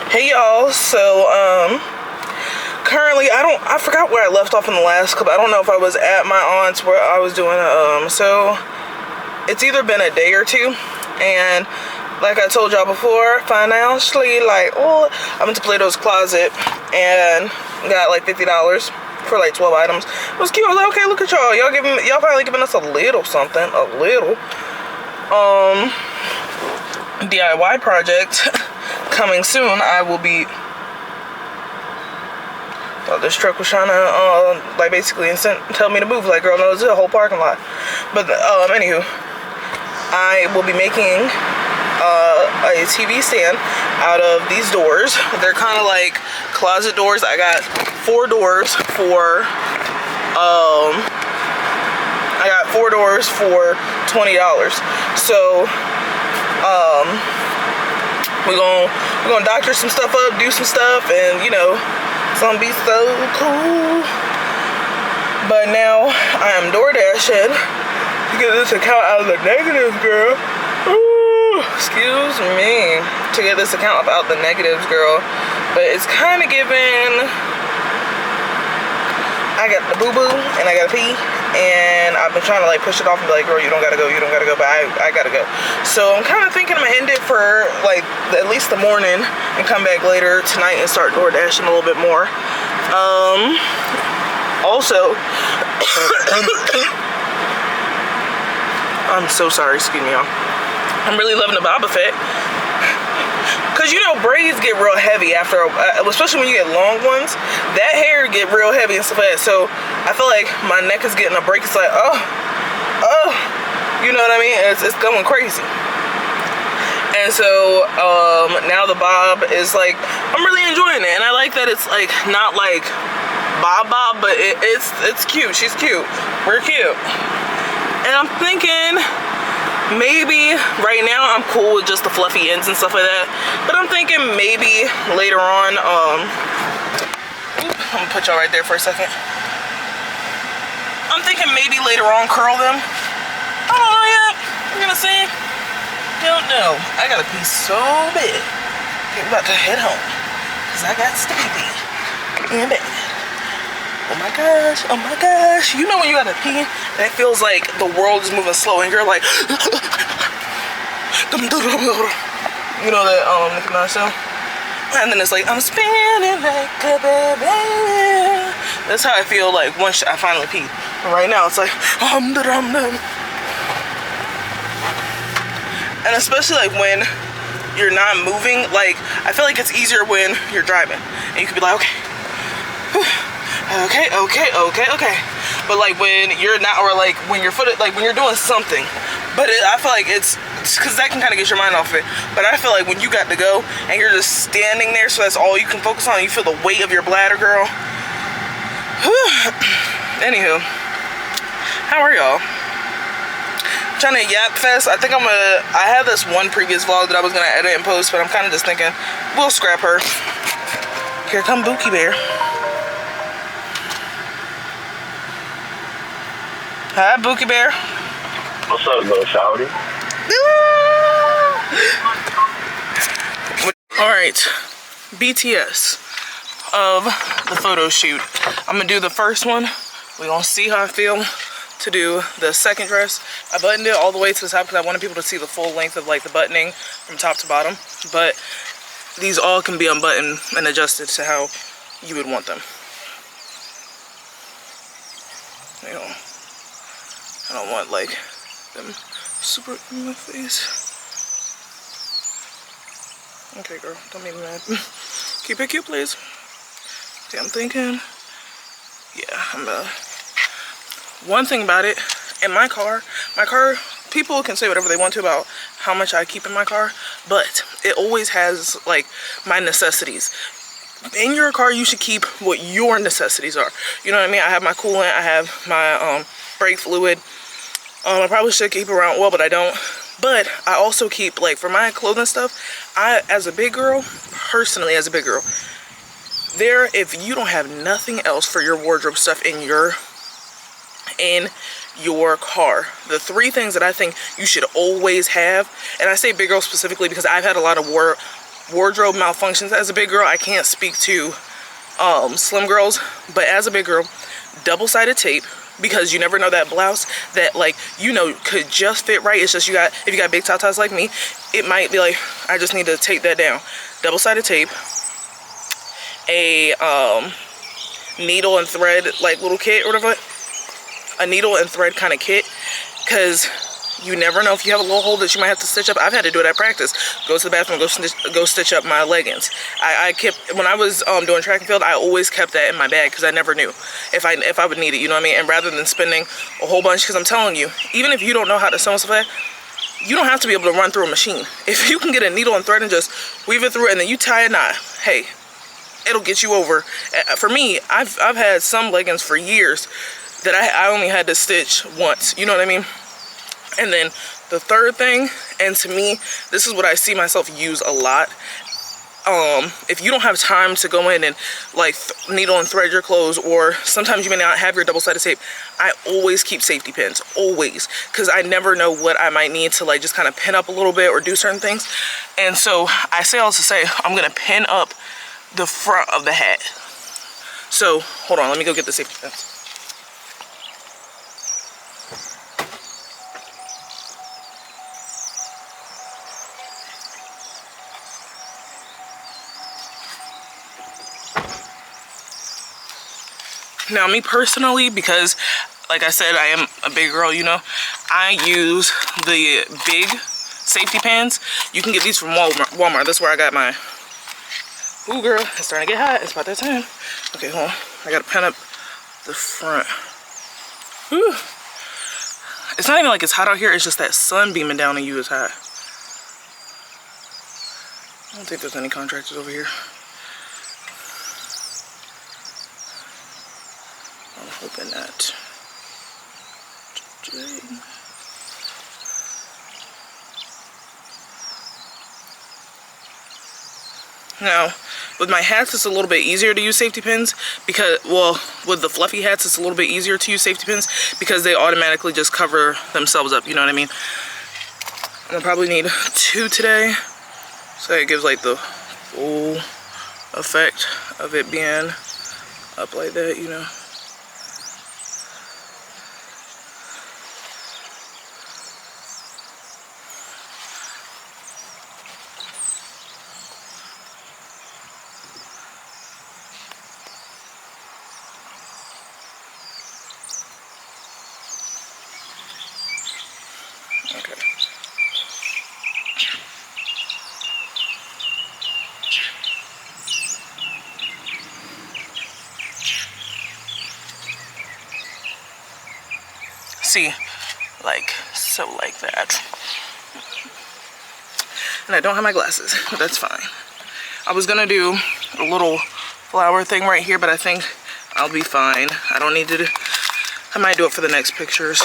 Hey y'all, so currently I forgot where I left off in the last clip. I don't know if I was at my aunt's where I was doing so it's either been a day or two, and like I told y'all before, financially, like, oh, I went to Plato's Closet and got like $50 for like 12 items. It was cute. I was like, okay, look at y'all. Y'all finally giving us a little something. A little. DIY project coming soon. I will be. Thought this truck was trying to like basically tell me to move. Like, girl, no, this is a whole parking lot. But anywho, I will be making a TV stand out of these doors. They're kind of like closet doors. I got 4 doors for $20. So we're gonna doctor some stuff up, do some stuff, and you know, it's gonna be so cool. But now I am door dashing to get this account out of the negatives, girl. Ooh, excuse me, to get this account out the negatives, girl. But it's kind of giving. I got the boo-boo and I gotta pee, and I've been trying to like push it off and be like, girl, you don't gotta go, but I gotta go. So I'm kind of thinking I'm gonna end it for like at least the morning and come back later tonight and start door dashing a little bit more. Also, I'm so sorry, excuse me, y'all. I'm really loving the Boba Fett. Cause you know braids get real heavy after, especially when you get long ones. That hair get real heavy and stuff like that. So I feel like my neck is getting a break. It's like, oh, you know what I mean? It's going crazy. And so now the bob is like, I'm really enjoying it, and I like that it's like not like bob, but it's cute. She's cute. We're cute. And I'm thinking, maybe right now I'm cool with just the fluffy ends and stuff like that, but I'm thinking maybe later on, I'm gonna put y'all right there for a second. I'm thinking maybe later on curl them. I don't know yet. I'm gonna see. Don't know. I gotta pee so bad. Okay, we're about to head home, cause I got to pee in bed. Oh my gosh, oh my gosh. You know when you gotta pee, that feels like the world is moving slow and you're like, you know that Nicki Minaj song? And then it's like, I'm spinning like a baby. That's how I feel like once I finally pee. But right now it's like, and especially like when you're not moving, like I feel like it's easier when you're driving. And you could be like, okay. Okay. But like when you're not, or like when you're like when you're doing something, but I feel like it's because that can kind of get your mind off it. But I feel like when you got to go and you're just standing there, so that's all you can focus on. You feel the weight of your bladder, girl. Anywho, how are y'all? I'm trying to yap fest. I think I had this one previous vlog that I was gonna edit and post, but I'm kind of just thinking we'll scrap her. Here come Bookie Bear. Hi, Bookie Bear. What's up, little shawty? Alright, BTS of the photo shoot. I'm gonna do the first one. We're gonna see how I feel to do the second dress. I buttoned it all the way to the top because I wanted people to see the full length of like the buttoning from top to bottom. But these all can be unbuttoned and adjusted to how you would want them. You know, I don't want like them super in my face. Okay, girl, don't make me mad. Keep it cute, please. Okay, I'm thinking, yeah, one thing about it, in my car, people can say whatever they want to about how much I keep in my car, but it always has like my necessities. In your car, you should keep what your necessities are. You know what I mean? I have my coolant, I have my brake fluid. I probably should keep around, well, but I don't. But I also keep, like, for my clothing stuff, as a big girl, personally as a big girl, if you don't have nothing else for your wardrobe stuff in your car, the 3 things that I think you should always have, and I say big girl specifically because I've had a lot of wardrobe malfunctions as a big girl. I can't speak to slim girls, but as a big girl, double-sided tape, because you never know that blouse that, like, you know, could just fit right. It's just if you got big tatas like me, it might be like, I just need to take that down. Double-sided tape, a needle and thread, like, little kit or whatever, a needle and thread kind of kit, because You never know if you have a little hole that you might have to stitch up. I've had to do it at practice. Go to the bathroom, go stitch up my leggings. I kept, when I was doing track and field, I always kept that in my bag because I never knew if I would need it, you know what I mean? And rather than spending a whole bunch, because I'm telling you, even if you don't know how to sew and stuff like that, you don't have to be able to run through a machine. If you can get a needle and thread and just weave it through and then you tie a knot, hey, it'll get you over. For me, I've had some leggings for years that I only had to stitch once, you know what I mean? And then the third thing, and to me, this is what I see myself use a lot. If you don't have time to go in and like needle and thread your clothes, or sometimes you may not have your double-sided tape, I always keep safety pins, always, because I never know what I might need to like just kind of pin up a little bit or do certain things. And so I say all to say, I'm gonna pin up the front of the hat. So hold on, let me go get the safety pins. Now, me personally, because like I said, I am a big girl, you know, I use the big safety pins. You can get these from Walmart. That's where I got my. Ooh, girl, it's starting to get hot. It's about that time. Okay, hold on. I gotta pin up the front. Whew. It's not even like it's hot out here. It's just that sun beaming down on you is hot. I don't think there's any contractors over here. I'm hoping not. Now, with my hats, it's a little bit easier to use safety pins because, well, with the fluffy hats, it's a little bit easier to use safety pins because they automatically just cover themselves up, you know what I mean? And I'll probably need 2 today, so it gives like the full effect of it being up like that, you know? Okay. See, like, so like that. And I don't have my glasses, but that's fine. I was gonna do a little flower thing right here, but I think I'll be fine. I don't need to I might do it for the next pictures.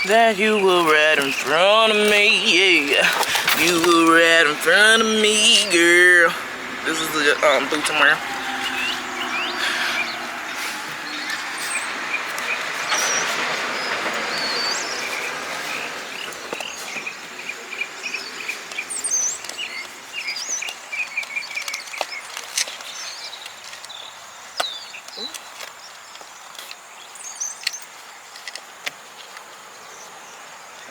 That you were right in front of me, yeah. You were right in front of me, girl. This is the boots I'm wearing.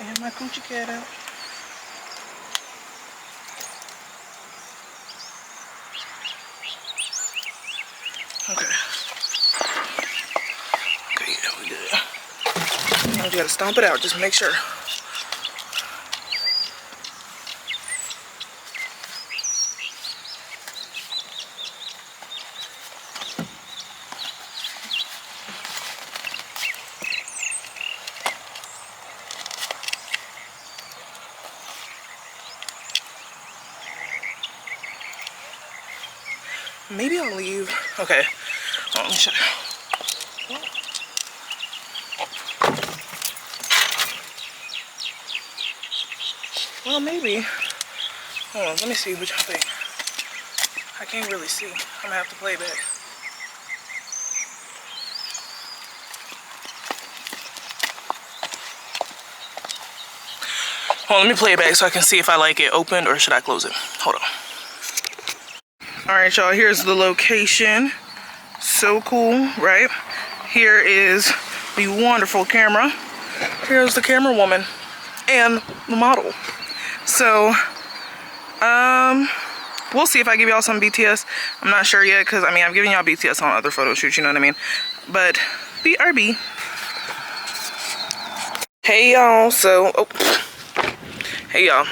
And my coochie cat out. Okay. Okay, yeah, we good. Now you gotta stomp it out, just make sure. Maybe I'll leave. Okay. Oh, let me show you. Well, maybe. Hold on, let me see which thing. I can't really see. I'm gonna have to play back. Hold on, let me play it back so I can see if I like it opened or should I close it. Hold on. Alright, y'all, here's the location. So cool, right? Here is the wonderful camera. Here's the camera woman and the model. So, we'll see if I give y'all some BTS. I'm not sure yet, because, I mean, I've given y'all BTS on other photo shoots, you know what I mean? But, BRB. Hey y'all, so hey y'all,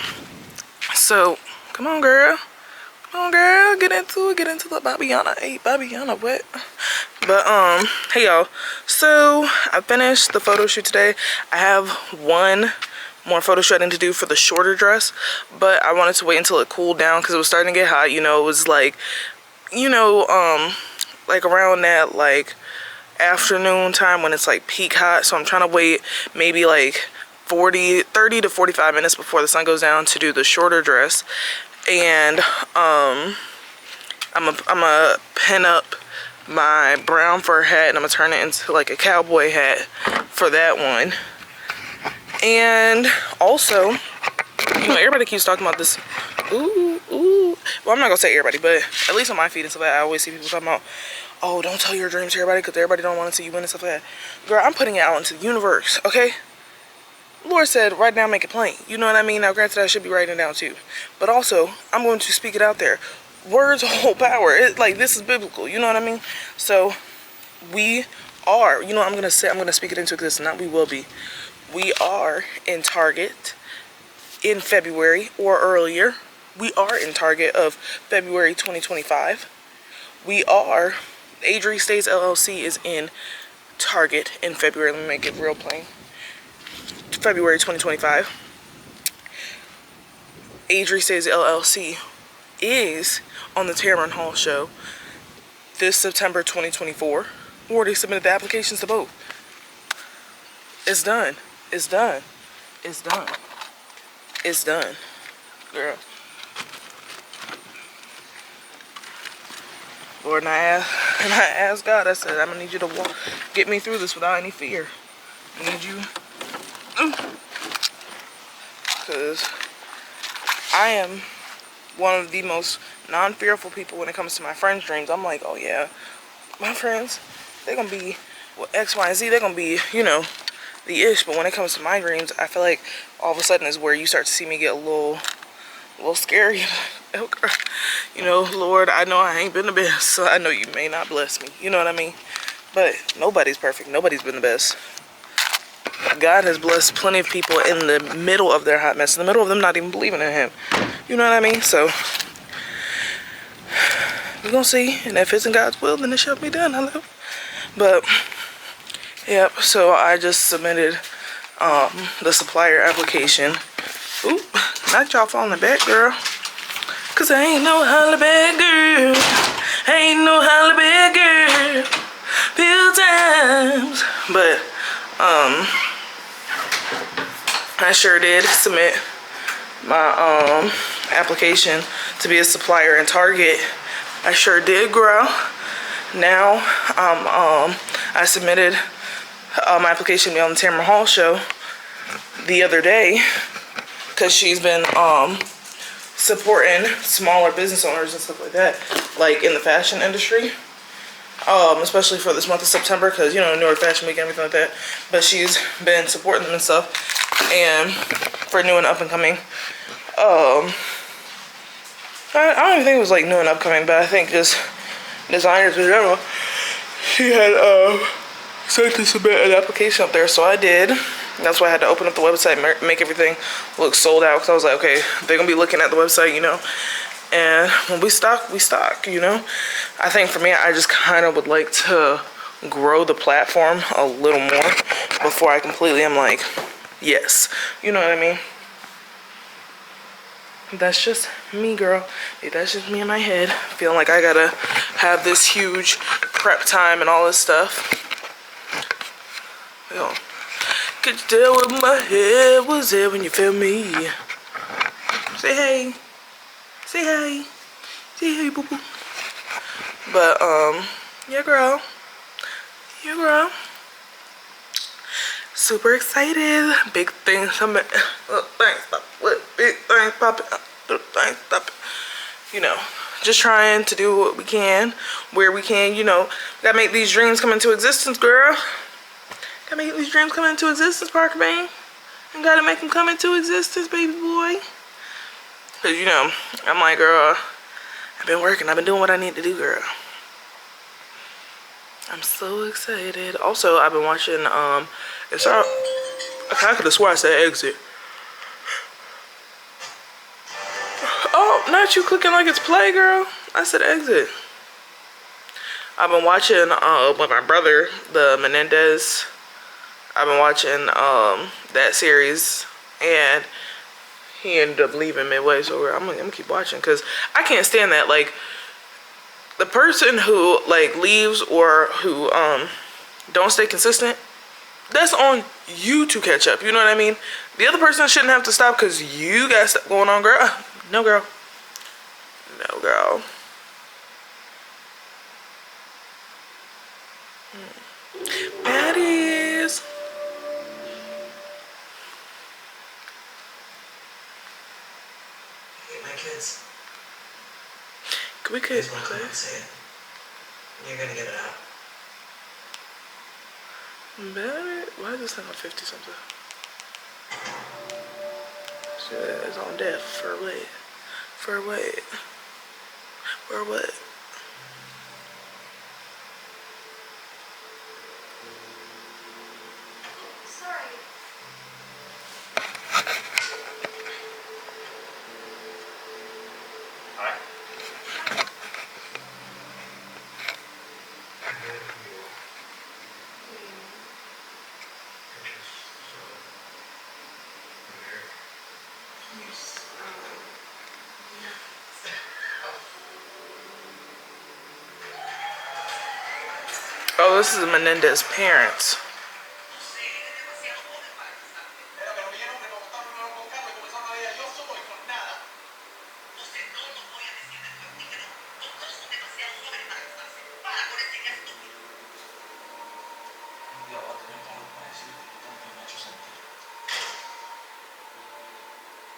so come on girl, get into the Babiana. Hey Babiana, what? But hey y'all, so I finished the photo shoot today. I have one more photo shooting to do for the shorter dress, but I wanted to wait until it cooled down because it was starting to get hot. You know, it was like, you know, like around that like afternoon time when it's like peak hot, so I'm trying to wait maybe like 30 to 45 minutes before the sun goes down to do the shorter dress. And I'm gonna pin up my brown fur hat and I'm gonna turn it into like a cowboy hat for that one. And also, you know, everybody keeps talking about this, ooh, well, I'm not gonna say everybody, but at least on my feed and stuff like that, I always see people talking about, oh, don't tell your dreams to everybody because everybody don't want to see you win and stuff like that. Girl, I'm putting it out into the universe, okay? Lord said, write down, make it plain. You know what I mean? Now, granted, I should be writing it down too. But also, I'm going to speak it out there. Words hold power. Like, this is biblical. You know what I mean? So, we are, you know, I'm going to speak it into existence. Not we will be. We are in Target in February or earlier. We are in Target of February 2025. We are... Adri Stays LLC is in Target in February. Let me make it real plain. February 2025. Adri Stays LLC is on the Thearianarodriguez show this September 2024. Already submitted the applications to both. It's done. It's done. It's done. It's done. Girl. Lord, and I asked God, I said, I'm going to need you to get me through this without any fear. I need you. Because I am one of the most non-fearful people when it comes to my friends' dreams. I'm like, oh yeah, my friends, they're going to be well, X, Y, and Z. They're going to be, you know, the ish. But when it comes to my dreams, I feel like all of a sudden is where you start to see me get a little scary. You know, Lord, I know I ain't been the best, so I know you may not bless me. You know what I mean? But nobody's perfect. Nobody's been the best. God has blessed plenty of people in the middle of their hot mess, in the middle of them not even believing in him. You know what I mean? So, we're going to see. And if it's in God's will, then it shall be done. Hello? But, yep. So, I just submitted the supplier application. Ooh, not y'all falling back, girl. Cause I ain't no holla bad girl. I ain't no holla bad girl. Few times. But, I sure did submit my, application to be a supplier in Target. I sure did, girl. Now, I submitted my application to be on the Thearianarodriguez show the other day. Cause she's been, supporting smaller business owners and stuff like that, like in the fashion industry, especially for this month of September, because you know, New York Fashion Week and everything like that. But she's been supporting them and stuff, and for new and up and coming, I don't even think it was like new and upcoming, but I think just designers in general. She had said to submit an application up there, so I did. That's why I had to open up the website, make everything look sold out. Because I was like, okay, they're going to be looking at the website, you know. And when we stock, you know. I think for me, I just kind of would like to grow the platform a little more before I completely am like, yes. You know what I mean? That's just me, girl. That's just me in my head. Feeling like I got to have this huge prep time and all this stuff. Yo. Could you tell what my head was there when you felt me? Say hey. Say hey. Say hey, boo boo. But, yeah, girl. Yeah, girl. Super excited. Big things coming. Little things popping. Big things popping. Little things popping. You know, just trying to do what we can, where we can, you know. Gotta make these dreams come into existence, girl. Gotta make these dreams come into existence, Parker Bane. And gotta make them come into existence, baby boy. Cause you know, I'm like, girl, I've been working. I've been doing what I need to do, girl. I'm so excited. Also, I've been watching, it's our, I could have swore I said exit. Oh, not you clicking like it's play, girl. I said exit. I've been watching with my brother, the Menendez. I've been watching that series, and he ended up leaving midway, so I'm gonna keep watching because I can't stand that. Like, the person who like leaves or who don't stay consistent, that's on you to catch up. You know what I mean? The other person shouldn't have to stop because you got stuff going on, girl. No, girl. No, girl. Baddies. Hey, my kids. We could Please want to come and say it. You're gonna get it out. Baddie? Why is this thing on 50 something? Shit, it's on death. For what? For what? For what? Sorry. Oh, this is Menendez's parents.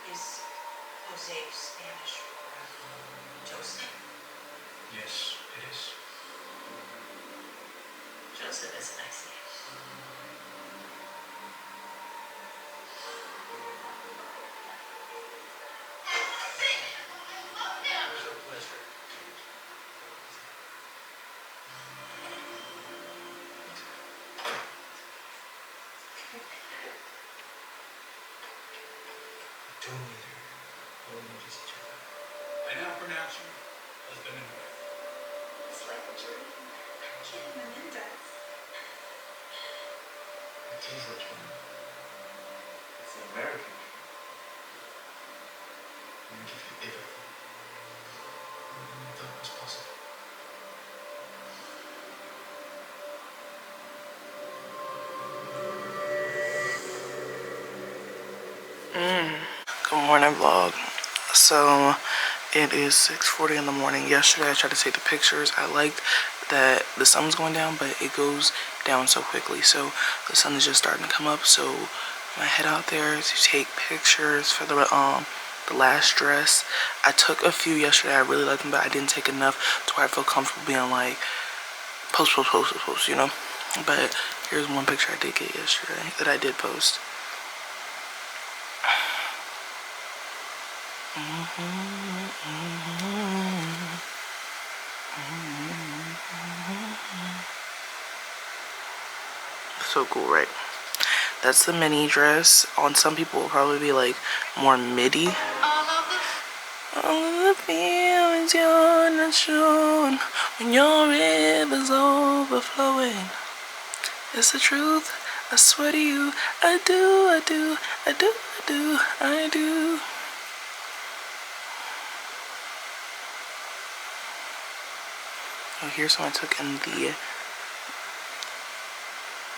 Is Jose Spanish for Joseph? Yes, it is. Joseph is a nice name. It's a pleasure. Don't need her. We'll notice each other. I now pronounce you husband and wife. It's like a dream. Kid Menendez. It is a dream. It's an American dream. I'm gonna give you everything. Everything I thought was possible. Good morning, vlog. So it is 6:40 in the morning. Yesterday I tried to take the pictures. I liked that the sun was going down, but it goes down so quickly. So the sun is just starting to come up. So I'm gonna head out there to take pictures for the last dress. I took a few yesterday. I really liked them, but I didn't take enough to where I feel comfortable being like post, you know. But here's one picture I did get yesterday that I did post. So cool, right? That's the mini dress. On some people, it will probably be like more midi. All of the feelings you're not showing when your river's overflowing. It's the truth. I swear to you, I do, I do, I do, I do, I do. Oh, here's one I took in the...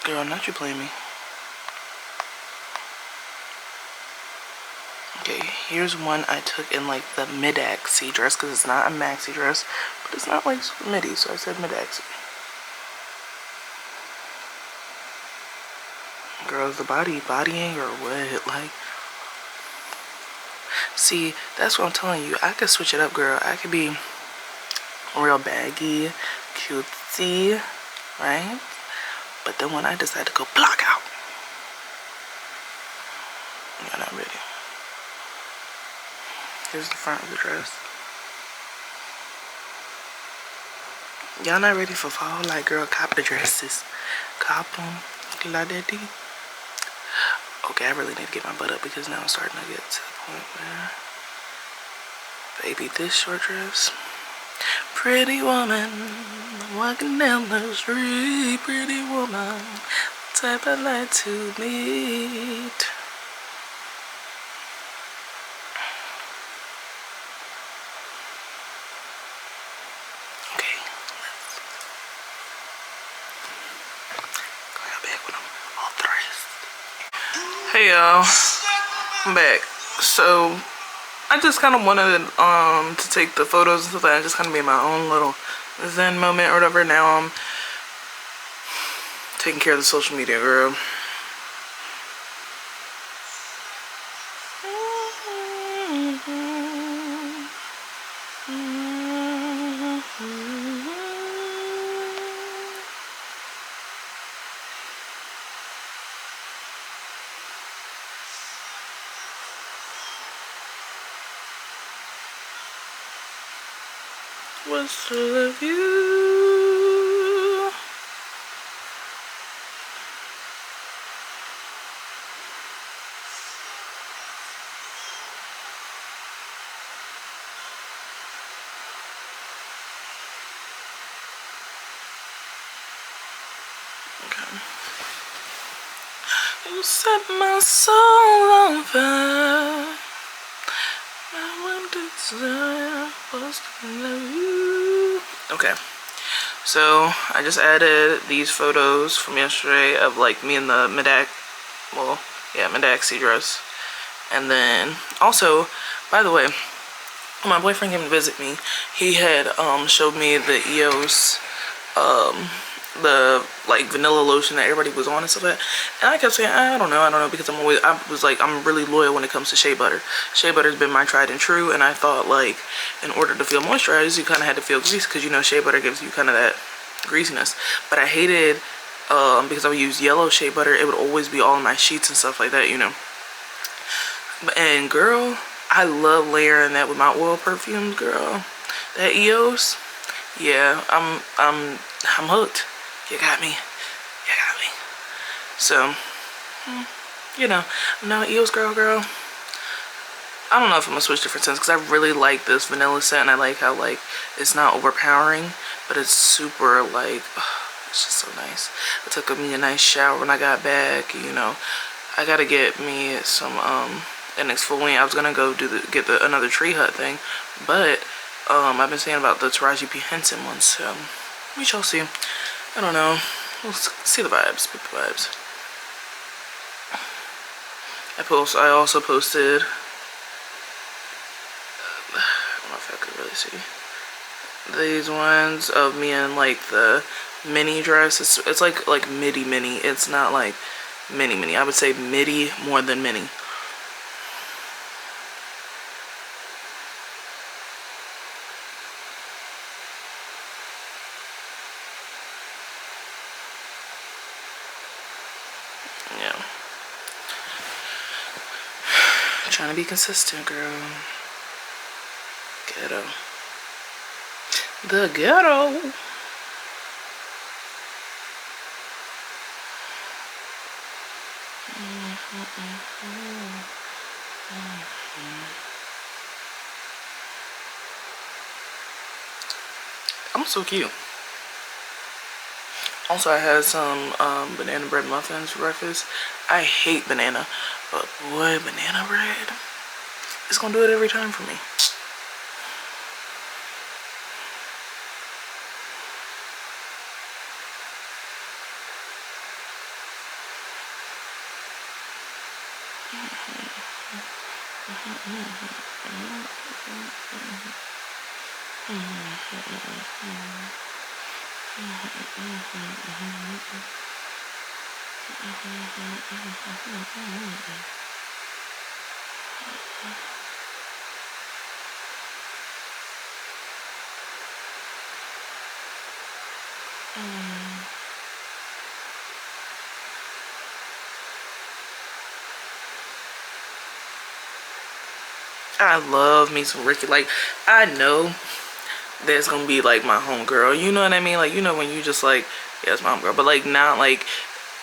Girl, not you playing me. Okay, here's one I took in like the mid-axi dress, because it's not a maxi dress, but it's not like super midi, so I said mid-axi. Girl, is the bodying or what? Like, see, that's what I'm telling you. I could switch it up, girl. I could be real baggy, cutesy, right? But then when I decide to go block out, you're not ready. Here's the front of the dress. Y'all not ready for fall? Like, girl, cop the dresses. Cop them. La daddy. Okay, I really need to get my butt up because now I'm starting to get to the point where, baby, this short dress. Pretty woman, walking down the street, pretty woman, type I like to meet. Okay, let's go back when I'm all dressed. Hey y'all, I'm back. So I just kind of wanted to take the photos and stuff like that, just kind of be my own little zen moment or whatever. Now I'm taking care of the social media, girl. What's to love you? Okay. You set my soul on fire. I want to desire was to love you. Okay, so I just added these photos from yesterday of like me in the Midaxi dress. And then also, by the way, when my boyfriend came to visit me, he had showed me the EOS the like vanilla lotion that everybody was on and stuff like that. And I kept saying, I don't know, because I'm really loyal when it comes to shea butter. Shea butter's been my tried and true, and I thought like in order to feel moisturized, you kind of had to feel greasy, because you know shea butter gives you kind of that greasiness. But I hated because I would use yellow shea butter, it would always be all in my sheets and stuff like that, you know. And girl, I love layering that with my oil perfumes, girl. That EOS, yeah, I'm hooked. You got me. So, you know, no, EOS girl. I don't know if I'm gonna switch different scents, because I really like this vanilla scent, and I like how like it's not overpowering, but it's super like, it's just so nice. I took me a nice shower when I got back. You know, I gotta get me some an exfoliant. I was gonna go get another tree hut thing, but I've been saying about the Taraji P. Henson one, so we shall see. I don't know. We'll see the vibes. Pick the vibes. I also posted. I don't know if I could really see these ones of me in like the mini dress. It's like midi. It's not like mini. I would say midi more than mini. Yeah. Trying to be consistent, girl. Ghetto. The ghetto. I'm so cute. Also, I had some banana bread muffins for breakfast. I hate banana, but boy, banana bread, it's gonna do it every time for me. I love me some Ricky. Like, I know that's gonna be like my homegirl, you know what I mean? Like, you know when you just like, yeah, it's my homegirl, but like not like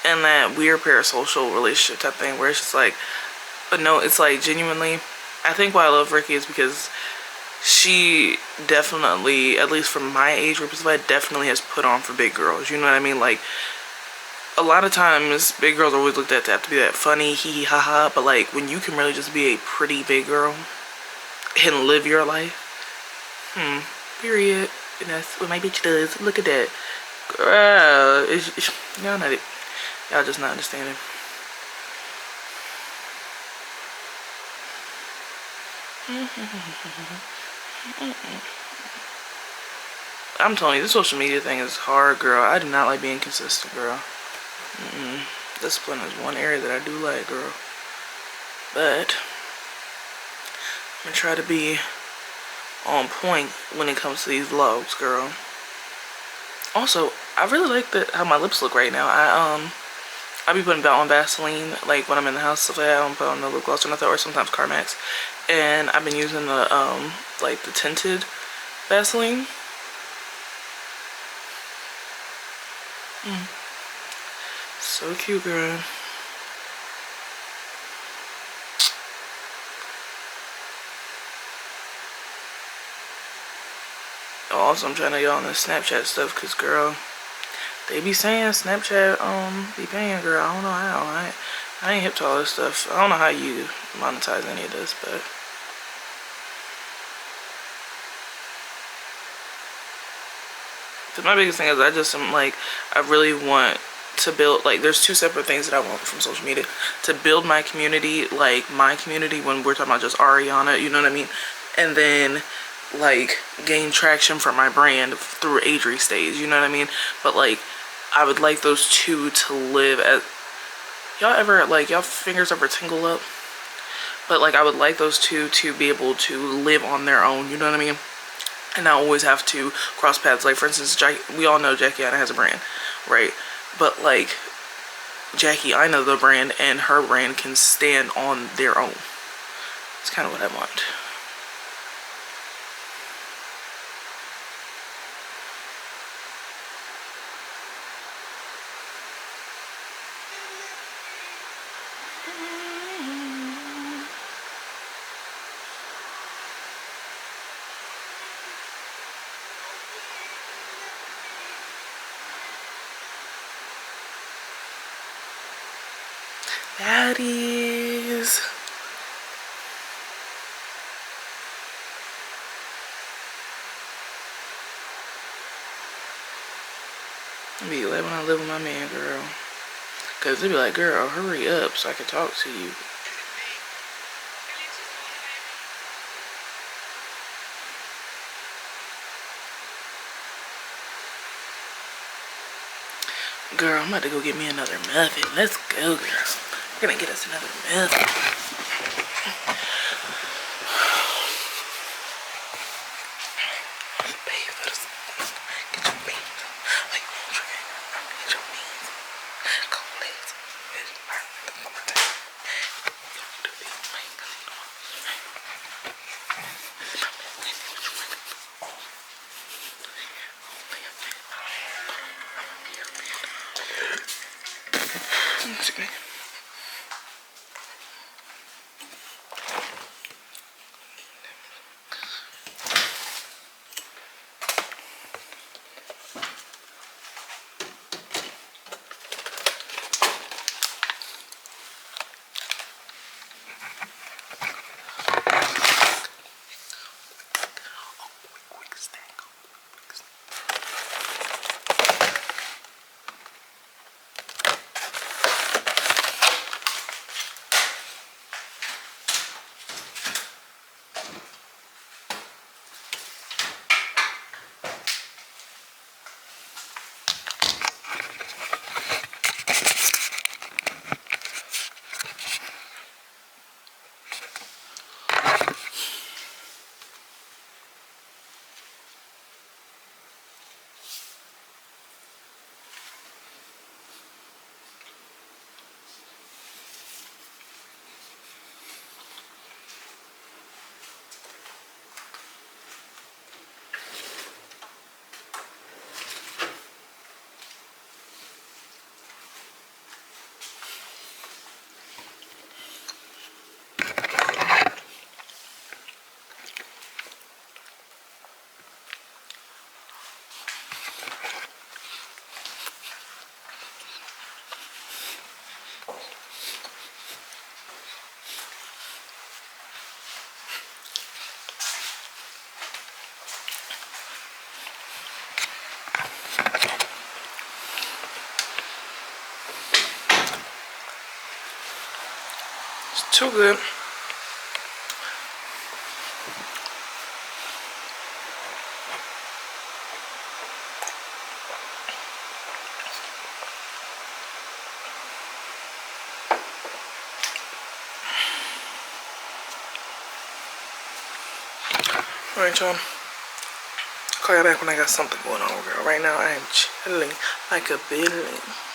and that weird parasocial relationship type thing where it's just like, but no, it's like genuinely, I think why I love Ricky is because she definitely, at least from my age group, definitely has put on for big girls. You know what I mean? Like, a lot of times, big girls are always looked at to have to be that funny, hee hee ha ha. But like, when you can really just be a pretty big girl and live your life, period. And that's what my bitch does. Look at that, girl. Y'all not it. Y'all just not understanding. I'm telling you, this social media thing is hard, girl. I do not like being consistent, girl. Discipline is one area that I do like, girl. But I'm gonna try to be on point when it comes to these vlogs, girl. Also, I really like how my lips look right now. I be putting on Vaseline, like when I'm in the house, stuff like that. I don't put on no lip gloss or nothing, or sometimes Carmex. And I've been using the like the tinted Vaseline. So cute, girl. Also, I'm trying to get on the Snapchat stuff, cause girl, they be saying Snapchat be paying, girl. I don't know how. I ain't hip to all this stuff. I don't know how you monetize any of this, but my biggest thing is I just am like, I really want to build, like, there's two separate things that I want from social media. To build my community, like my community when we're talking about just Ariana, you know what I mean? And then like gain traction for my brand through Adri Stays, you know what I mean? But like, I would like those two to live as, y'all ever, like, y'all fingers ever tingle up? But like, I would like those two to be able to live on their own, you know what I mean? And not always have to cross paths. Like, for instance, we all know Jackie Aina has a brand, right? But like, Jackie Aina, the brand, and her brand can stand on their own. It's kind of what I want. Baddies. I be glad when I live with my man, girl. Cause they be like, girl, hurry up so I can talk to you. Girl, I'm about to go get me another muffin. Let's go, girl. We're gonna get us another muffin. Get your beans. Like, get your beans. Go, let's. Too good. Alright, y'all. Call you back when I got something going on, girl. Right now, I am chilling like a villain.